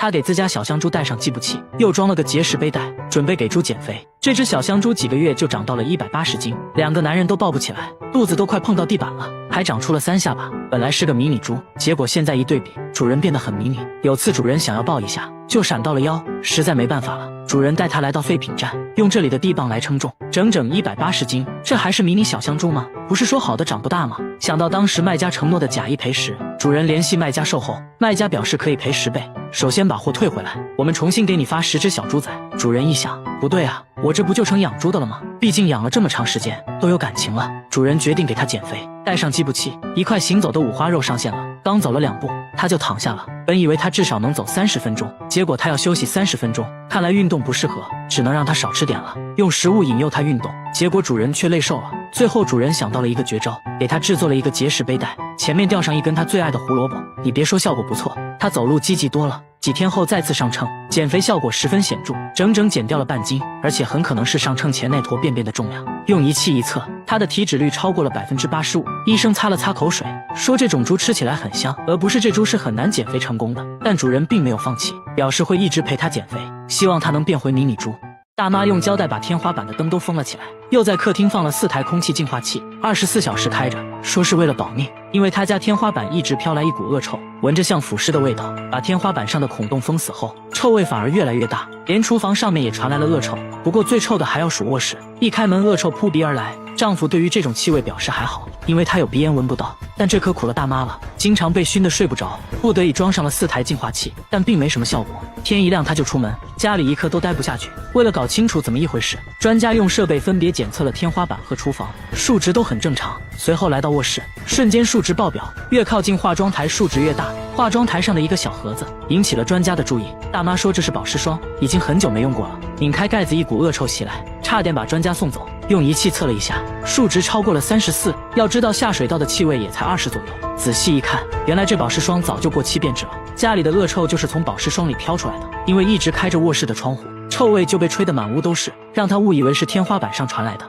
他給自家小香豬帶上計步器，又裝了個節食背帶，準備給豬減肥。這隻小香豬幾個月就長到了180斤，2個男人都抱不起來，肚子都快碰到地板了，還長出了3下巴。本來是個迷你豬，結果現在一對比，主人變得很迷你。有次主人想要抱一下，就閃到了腰，實在沒辦法了，主人帶他來到廢品站，用這裡的地磅來稱重，整整180斤。這還是迷你小香豬嗎？不是說好的長不大嗎？想到當時賣家承諾的假一賠10，主人聯繫賣家售後，賣家表示可以賠10倍。首先把貨退回來，我們重新給你發10隻小豬仔。主人一想，不對啊，我這不就成養豬的了嗎？畢竟養了這麼長時間，都有感情了。主人決定給他減肥，帶上計步器，一塊行走的五花肉上線了。剛走了2步，他就躺下了。本以為他至少能走30分鐘，結果他要休息30分鐘。看來運動不適合，只能讓他少吃點了，用食物引誘他運動。結果主人卻累瘦了。最後主人想到了一個絕招，給他制作了一個節食背帶，前面吊上一根他最愛的胡蘿蔔。你別說，效果不錯，他走路積極多了。幾天後再次上稱，減肥效果十分顯著，整整減掉了半斤，而且很可能是上稱前那坨便便的重量。用儀器一測，他的體脂率超過了85%。醫生擦了擦口水，說這種豬吃起來很香，而不是這豬是很難減肥成功的。但主人並沒有放棄，表示會一直陪他減肥，希望他能變回迷你豬。大媽用膠帶把天花板的燈都封了起來，又在客廳放了4台空氣淨化器，24小時開着，說是為了保命。因為他家天花板一直飄來一股惡臭，聞着像腐屍的味道，把天花板上的孔洞封死後，臭味反而越來越大，連廚房上面也傳來了惡臭。不過最臭的還要數臥室，一開門惡臭撲鼻而來。丈夫對於這種氣味表示還好，因為他有鼻炎聞不到。但這可苦了大媽了，經常被熏得睡不着，不得已裝上了4台淨化器，但並沒什麼效果。天一亮他就出門，家裡一刻都待不下去。為了搞清楚怎麼一回事，專家用設備分別檢測了天花板和廚房，數值都很正常。隨後來到臥室，瞬間數值爆表，越靠近化妝台數值越大。化妝台上的一個小盒子引起了專家的注意。大媽說這是保濕霜，已經很久沒用過了。擰開蓋子，一股惡臭襲來，差點把專家送走。用儀器測了一下，數值超過了34。要知道下水道的氣味也才20左右。仔細一看，原來這保濕霜早就過期變質了。家裡的惡臭就是從保濕霜裡飄出來的。因為一直開着臥室的窗戶，臭味就被吹得滿屋都是，讓他誤以為是天花板上傳來的。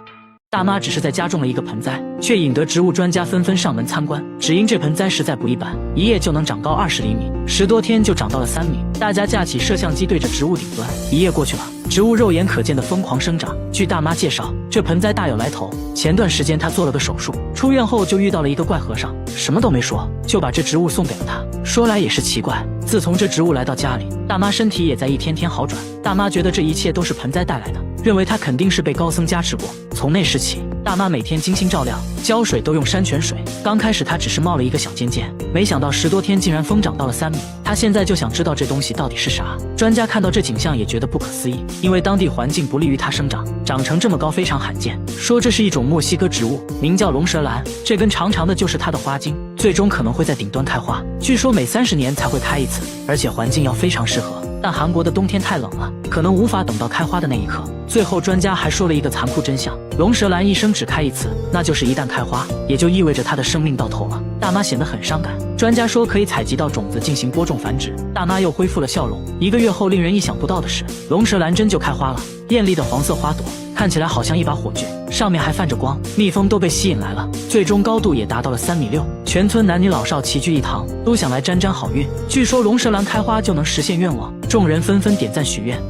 大媽只是在家種了一個盆栽，卻引得植物專家紛紛上門參觀。只因這盆栽實在不一般，一夜就能長高20厘米，10多天就長到了3米。大家架起攝像機对着植物頂端，一夜過去了，植物肉眼可見的瘋狂生長。據大媽介紹，這盆栽大有來頭。前段時間她做了個手術，出院後就遇到了一個怪和尚，什麼都沒說，就把這植物送給了她。說來也是奇怪，自從這植物來到家裡，大媽身體也在一天天好轉。大媽覺得這一切都是盆栽帶來的，認為她肯定是被高僧加持過。從那時起，大媽每天精心照料，澆水都用山泉水。剛開始她只是冒了一個小尖尖，沒想到10多天竟然瘋長到了3米。她現在就想知道這東西到底是啥。專家看到這景象也覺得不可思議，因為當地環境不利於它生長，長成這麼高非常罕見。說這是一種墨西哥植物，名叫龍舌蘭，這根長長的就是它的花茎，最終可能會在頂端開花。據說每30年才會開一次，而且環境要非常適合。但韓國的冬天太冷了，可能無法等到開花的那一刻。最後專家還說了一個殘酷真相，龍舌蘭一生只開一次，那就是一旦開花，也就意味着它的生命到頭了。大媽顯得很傷感。專家說可以採集到種子進行播種繁殖。大媽又恢復了笑容。1個月後，令人意想不到的是，龍舌蘭真就開花了，豔麗的黃色花朵看起來好像一把火炬，上面還泛着光，蜜蜂都被吸引來了。最終高度也達到了3.6米，全村男女老少齊聚一堂，都想來沾沾好運。據說龍舌蘭開花就能實現願望，眾人紛紛點讚許願。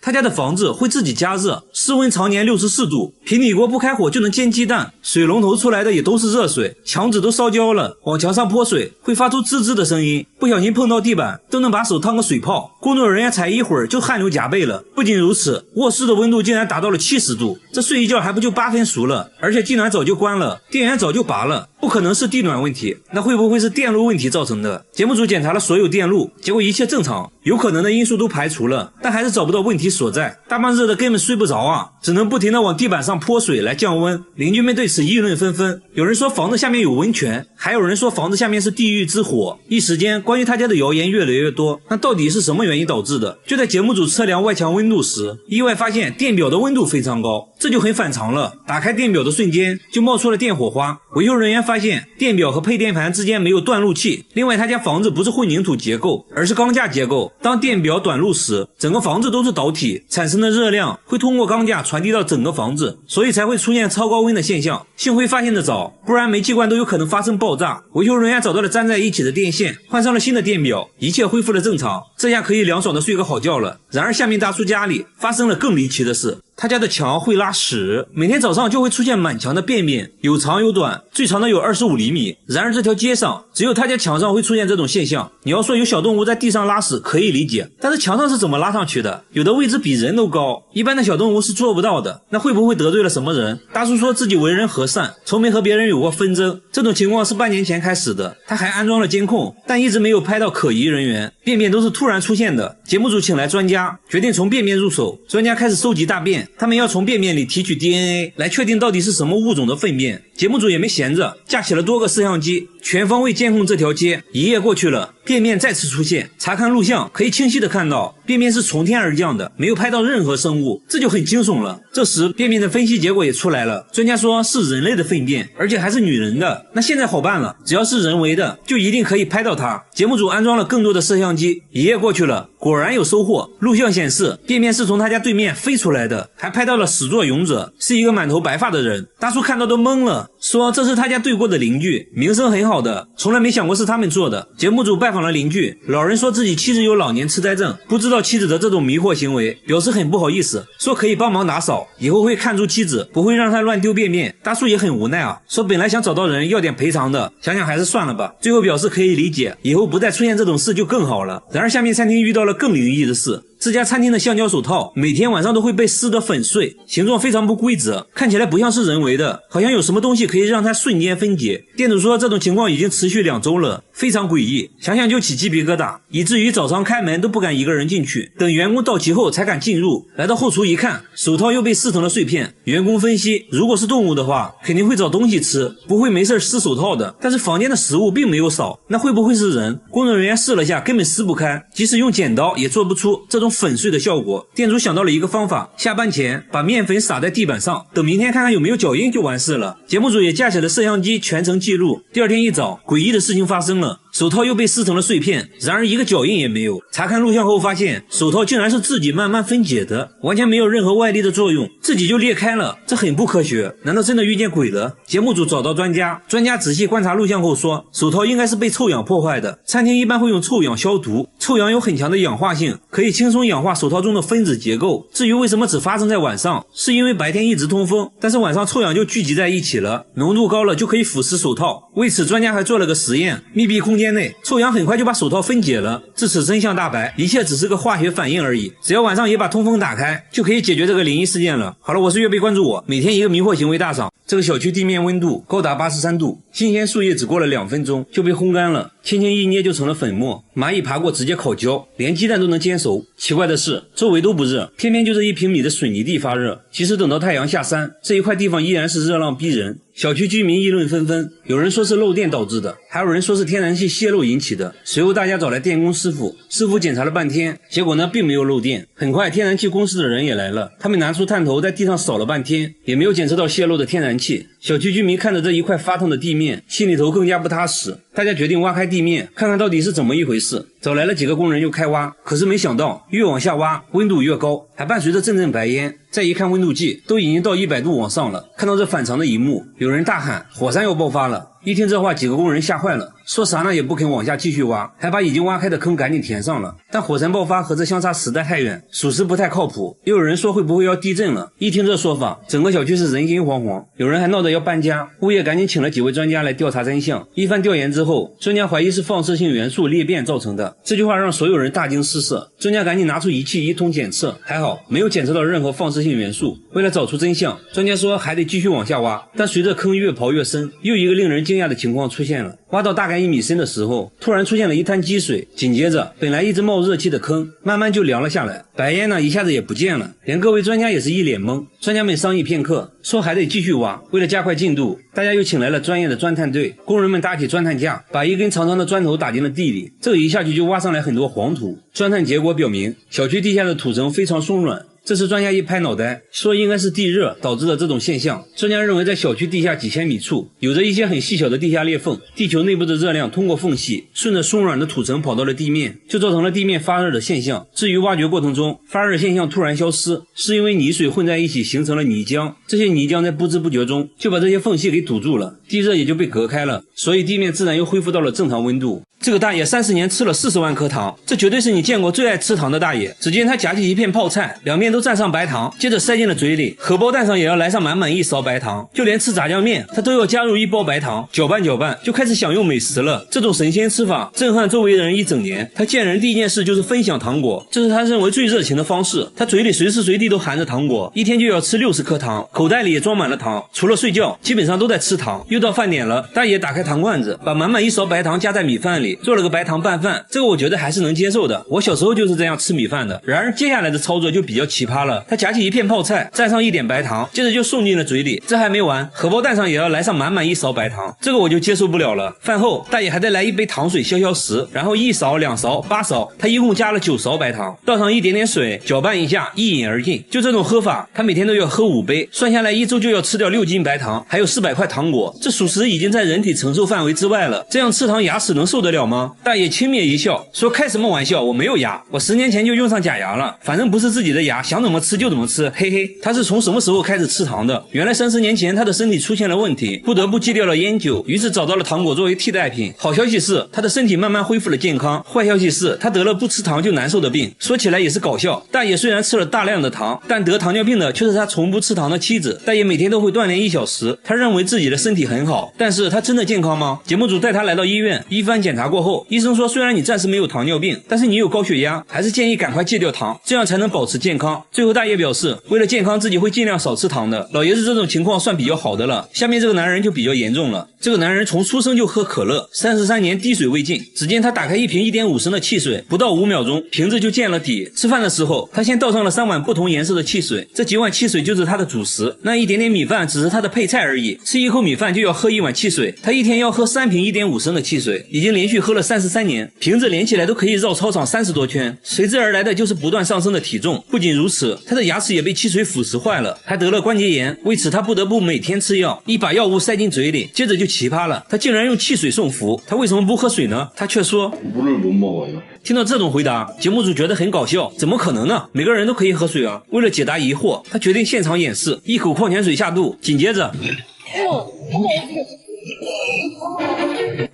他家的房子会自己加热，室溫常年64度，平底鍋不開火就能煎雞蛋，水龍頭出來的也都是熱水，牆紙都燒焦了，往牆上潑水會發出吱吱的聲音，不小心碰到地板都能把手燙個水泡，工作人員踩一會兒就汗流浹背了。不僅如此，臥室的溫度竟然達到了70度，這睡一覺還不就8分熟了，而且地暖早就關了，電源早就拔了，不可能是地暖問題，那會不會是電路問題造成的？節目組檢查了所有電路，結果一切正常，有可能的因素都排除了，但還是找不到問題所在。大半热的根本睡不着啊，只能不停地往地板上潑水來降溫。鄰居們對此議論紛紛，有人說房子下面有溫泉，還有人說房子下面是地獄之火。一時間關於他家的謠言越來越多，那到底是什麼原因導致的？就在節目組測量外牆溫度時，意外發現電表的溫度非常高，這就很反常了。打開電表的瞬間就冒出了電火花，維修人員發現電表和配電盤之間沒有斷路器。另外他家房子不是混凝土結構，而是鋼架結構，當電表短路時，整個房子都是導體，產生的熱量會通過鋼架傳遞到整個房子，所以才會出現超高溫的現象。幸虧發現的早，不然煤氣罐都有可能發生爆炸。維修人員找到了粘在一起的電線，換上了新的電表，一切恢復了正常，這下可以涼爽的睡個好覺了。然而下面大叔家裡發生了更離奇的事。他家的牆會拉屎，每天早上就會出現滿牆的便便，有長有短，最長的有25厘米。然而這條街上只有他家牆上會出現這種現象。你要說有小動物在地上拉屎可以理解，但是牆上是怎麼拉上去的？有的位置比人都高，一般的小動物是做不到的。那會不會得罪了什麼人？大叔說自己為人和善，從沒和別人有過紛爭，這種情況是半年前開始的。他還安裝了監控，但一直沒有拍到可疑人員，便便都是突然出現的。節目組請來專家，決定從便便入手。專家開始收集大便，他們要從便便裡提取 DNA 來確定到底是什麼物種的糞便。節目組也沒閒着，架起了多個攝像機，全方位監控這條街。一夜過去了，便便再次出現，查看錄像可以清晰的看到便便是從天而降的，沒有拍到任何生物，這就很驚悚了。這時便便的分析結果也出來了，專家說是人類的糞便，而且還是女人的。那現在好辦了，只要是人為的就一定可以拍到它。節目組安裝了更多的攝像機，一夜過去了，果然有收穫。錄像顯示便便是從他家對面飛出來的，還拍到了始作俑者是一個滿頭白髮的人。大叔看到都懵了，說這是他家對過的鄰居，名聲很好的，從來沒想過是他們做的。節目組拜訪了鄰居，老人說自己妻子有老年痴呆症，不知道妻子的這種迷惑行為，表示很不好意思，說可以幫忙打掃，以後會看住妻子，不會讓她亂丟便便。大叔也很無奈啊，說本來想找到人要點賠償的，想想還是算了吧，最後表示可以理解，以後不再出現這種事就更好了。然而下面餐廳遇到了更靈異的事，這家餐廳的橡膠手套每天晚上都會被撕得粉碎，形狀非常不規則，看起來不像是人為的，好像有什麼東西可以讓它瞬間分解。店主說這種情況已經持續2周了，非常詭異，想想就起雞皮疙瘩，以至於早上開門都不敢一個人進去，等員工到齊後才敢進入。來到後廚一看，手套又被撕成了碎片。員工分析，如果是動物的話，肯定會找東西吃，不會沒事撕手套的。但是房間的食物並沒有少，那會不會是人？工作人員試了下，根本撕不開，即使用剪刀也做不出這種粉碎的效果。店主想到了一個方法，下班前把面粉撒在地板上，等明天看看有沒有腳印就完事了。節目組也架起了攝像機全程記錄。第二天一早，詭異的事情發生了，手套又被撕成了碎片，然而一個腳印也沒有。查看錄像後發現，手套竟然是自己慢慢分解的，完全沒有任何外力的作用，自己就裂開了，這很不科學。難道真的遇見鬼了？節目組找到專家仔細觀察錄像後說，手套應該是被臭氧破壞的。餐廳一般會用臭氧消毒，臭氧有很強的氧化性，可以輕鬆氧化手套中的分子結構。至於為什麼只發生在晚上，是因為白天一直通風，但是晚上臭氧就聚集在一起了，濃度高了就可以腐蝕手套。為此專家還做了個實驗，密閉空間內臭氧很快就把手套分解了。至此真相大白，一切只是個化學反應而已，只要晚上也把通風打開，就可以解決這個靈異事件了。好了，我是月貝，關注我，每天一個迷惑行為大賞。這個小區地面溫度高達83度，新鮮樹葉只過了2分鐘就被烘乾了，輕輕一捏就成了粉末，螞蟻爬過直接烤焦，連雞蛋都能煎熟。奇怪的是，周圍都不熱，偏偏就這1平米的水泥地發熱。其實等到太陽下山，這一塊地方依然是热浪逼人。小區居民議論紛紛，有人說是漏電導致的，還有人說是天然氣洩漏引起的。隨後大家找來電工師傅檢查了半天，結果呢並沒有漏電。很快天然氣公司的人也來了，他們拿出探頭在地上掃了半天，也沒有檢測到洩漏的天然氣。小區居民看着這一塊發燙的地面，心裡頭更加不踏實。大家決定挖開地面，看看到底是怎麼一回事。找來了幾個工人又開挖，可是沒想到越往下挖溫度越高，還伴隨着陣陣白煙。再一看溫度計，都已經到100度往上了。看到這反常的一幕，有人大喊火山要爆發了。一聽這話，幾個工人嚇壞了，說啥呢也不肯往下繼續挖，還把已經挖開的坑趕緊填上了。但火山爆發和這相差實在太遠，屬實不太靠譜。又有人說會不會要地震了？一聽這說法，整個小區是人心惶惶，有人還鬧着要搬家。物業趕緊請了幾位專家來調查真相。一番調研之後，專家懷疑是放射性元素裂變造成的。這句話讓所有人大驚失色，專家趕緊拿出儀器一通檢測，還好沒有檢測到任何放射性元素。為了找出真相，專家說還得繼續往下挖。但隨着坑越刨越深，又一個令人驚訝的情況出現了。挖到大概1米深的時候，突然出現了一灘積水，緊接着本來一直冒熱氣的坑慢慢就涼了下來，白煙呢一下子也不見了，連各位專家也是一臉懵。專家們商議片刻，說還得繼續挖。為了加快進度，大家又請來了專業的鑽探隊，工人們搭起鑽探架，把一根長長的磚頭打進了地裡，這一下去就挖上來很多黄土。鑽探結果表明，小區地下的土層非常鬆軟。這時專家一拍腦袋，說應該是地熱導致的這種現象。專家認為在小區地下幾千米處有着一些很細小的地下裂縫，地球內部的熱量通過縫隙順着鬆軟的土層跑到了地面，就造成了地面發熱的現象。至於挖掘過程中發熱現象突然消失，是因為泥水混在一起形成了泥漿，這些泥漿在不知不覺中就把這些縫隙給堵住了，地熱也就被隔開了，所以地面自然又恢復到了正常溫度。這個大爺30年吃了40萬顆糖，這絕對是你見過最愛吃糖的大爺。只見他夾起一片泡菜，兩面都蘸上白糖，接着塞進了嘴裡，荷包蛋上也要來上滿1勺白糖，就連吃炸醬面他都要加入1包白糖，攪拌就開始享用美食了。這種神仙吃法震撼周圍人一整年。他見人第一件事就是分享糖果，這是他認為最熱情的方式。他嘴裡隨時隨地都含着糖果，一天就要吃60顆糖，口袋裡也装滿了糖，除了睡覺基本上都在吃糖。又到飯點了，大爺打開糖罐子，把滿1勺白糖加在米飯裡，做了個白糖拌飯，這個我覺得還是能接受的，我小時候就是這樣吃米飯的。然而接下來的操作就比較奇葩了，他夾起一片泡菜，蘸上一點白糖，接着就送進了嘴裡。這還沒完，荷包蛋上也要來上滿1勺白糖，這個我就接受不了了。飯後大爺還得來一杯糖水消消食，然後1勺、2勺、8勺，他一共加了9勺白糖，倒上一點點水，攪拌一下，一飲而盡。就這種喝法，他每天都要喝5杯，算下來1周就要吃掉6斤白糖，還有400塊糖果，這屬實已經在人體承受範圍之外了。這樣吃糖牙齒能受得了嗎？大爺輕蔑一笑，說開什麼玩笑，我沒有牙，我10年前就用上假牙了，反正不是自己的牙，想怎麼吃就怎麼吃，嘿嘿。他是從什麼時候開始吃糖的？原來30年前他的身體出現了問題，不得不戒掉了菸酒，於是找到了糖果作為替代品。好消息是他的身體慢慢恢復了健康，壞消息是他得了不吃糖就难受的病。說起來也是搞笑，大爺雖然吃了大量的糖，但得糖尿病的卻是他從不吃糖的妻子。大爺每天都會鍛鍊1小時，他認為自己的身體很好，但是他真的健康嗎？節目組帶他來到醫院，一番檢查查過後，醫生說雖然你暫時沒有糖尿病，但是你有高血壓，還是建議趕快戒掉糖，這樣才能保持健康。最後大爺表示，為了健康自己會盡量少吃糖的。老爺子這種情況算比較好的了，下面這個男人就比較嚴重了。這個男人從出生就喝可樂，33年滴水未進。只見他打開一瓶1.5升的汽水，不到5秒鐘，瓶子就見了底。吃飯的時候，他先倒上了3碗不同顏色的汽水，這幾碗汽水就是他的主食，那一點點米飯只是他的配菜而已。吃一口米飯就要喝1碗汽水，他一天要喝3瓶1.5升的汽水，已經連續喝了33年，瓶子連起來都可以繞操場30多圈。隨之而來的就是不斷上升的體重。不僅如此，他的牙齒也被汽水腐蝕壞了，還得了關節炎。為此他不得不每天吃藥，一把药物塞進嘴裡。接着就奇葩了，他竟然用汽水送服。他為什麼不喝水呢？他卻說聽到這種回答，節目組覺得很搞笑，怎麼可能呢？每個人都可以喝水啊。为了解答疑惑，他決定現場演示，一口礦泉水下肚，緊接着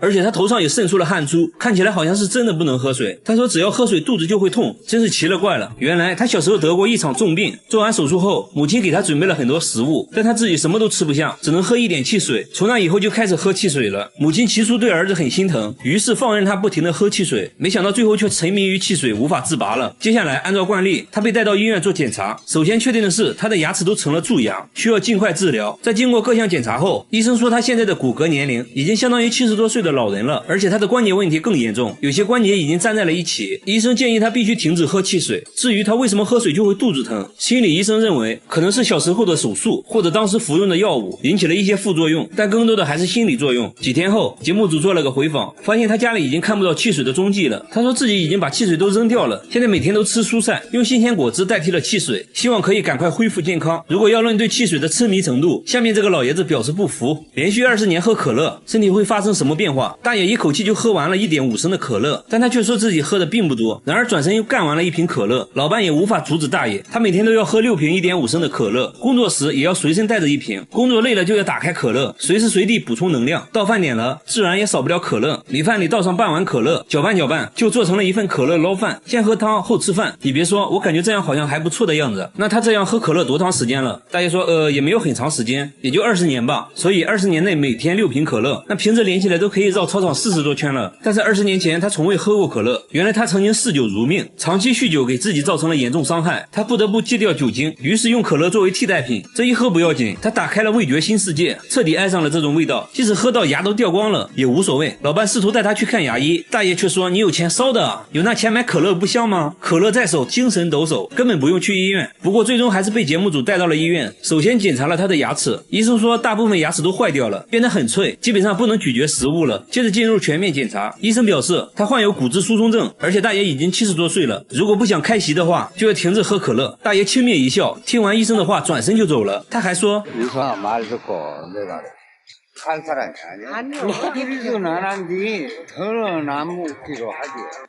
而且他頭上也滲出了汗珠，看起來好像是真的不能喝水。他說只要喝水肚子就會痛，真是奇了怪了。原來他小時候得過一場重病，做完手術後，母親給他準備了很多食物，但他自己什麼都吃不下，只能喝一點汽水。從那以後就開始喝汽水了。母親起初對兒子很心疼，於是放任他不停地喝汽水，沒想到最後卻沉迷於汽水，無法自拔了。接下來按照慣例，他被帶到醫院做檢查，首先確定的是他的牙齒都成了蛀牙，需要盡快治療。在經過各項檢查後，醫生說他現在的骨骼年齡已經相當於70多歲的老人了，而且他的關節問題更嚴重，有些關節已經粘在了一起。醫生建議他必須停止喝汽水。至於他為什麼喝水就會肚子疼，心理醫生認為可能是小時候的手術或者當時服用的藥物引起了一些副作用，但更多的還是心理作用。幾天後，節目組做了個回訪，發現他家裡已經看不到汽水的蹤跡了。他說自己已經把汽水都扔掉了，現在每天都吃蔬菜，用新鮮果汁代替了汽水，希望可以趕快恢復健康。如果要論對汽水的痴迷程度，下面這個老爺子表示不服，連續20年喝可樂，身體會發生什麼變化？大爺一口氣就喝完了1.5升的可樂，但他卻說自己喝的並不多，然而轉身又幹完了1瓶可樂。老伴也無法阻止大爺，他每天都要喝6瓶1.5升的可樂，工作時也要隨身帶着1瓶，工作累了就要打開可樂，隨時隨地補充能量。到飯點了，自然也少不了可樂，米飯裡倒上半碗可樂，攪拌攪拌，就做成了一份可樂撈飯，先喝湯後吃飯。你別說，我感覺這樣好像還不錯的樣子。那他這樣喝可樂多長時間了？大爺說也沒有很長時間，也就20年吧。所以20年內每天6瓶可樂，那瓶子連起來都可以繞操场40多圈了。但是20年前他從未喝過可樂，原來他曾經嗜酒如命，長期酗酒給自己造成了嚴重傷害，他不得不戒掉酒精，於是用可樂作為替代品。這一喝不要緊，他打開了味覺新世界，徹底愛上了這種味道，即使喝到牙都掉光了也無所謂。老伴試圖帶他去看牙醫，大爺卻說你有錢燒的啊，有那錢買可樂不香嗎？可樂在手，精神抖擻，根本不用去醫院。不過最終還是被節目組帶到了醫院，首先檢查了他的牙齒，醫生說大部分牙齒都壞掉了，變得很脆，基本上不能咀嚼食物了。接着進入全面檢查，醫生表示他患有骨質疏鬆症，而且大爺已經70多歲了，如果不想開席的話就要停止喝可樂。大爺輕蔑一笑，聽完醫生的話轉身就走了。他還說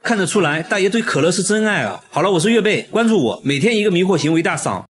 看得出來大爺對可樂是真愛啊。好了，我是月貝，關注我，每天一個迷惑行為大賞。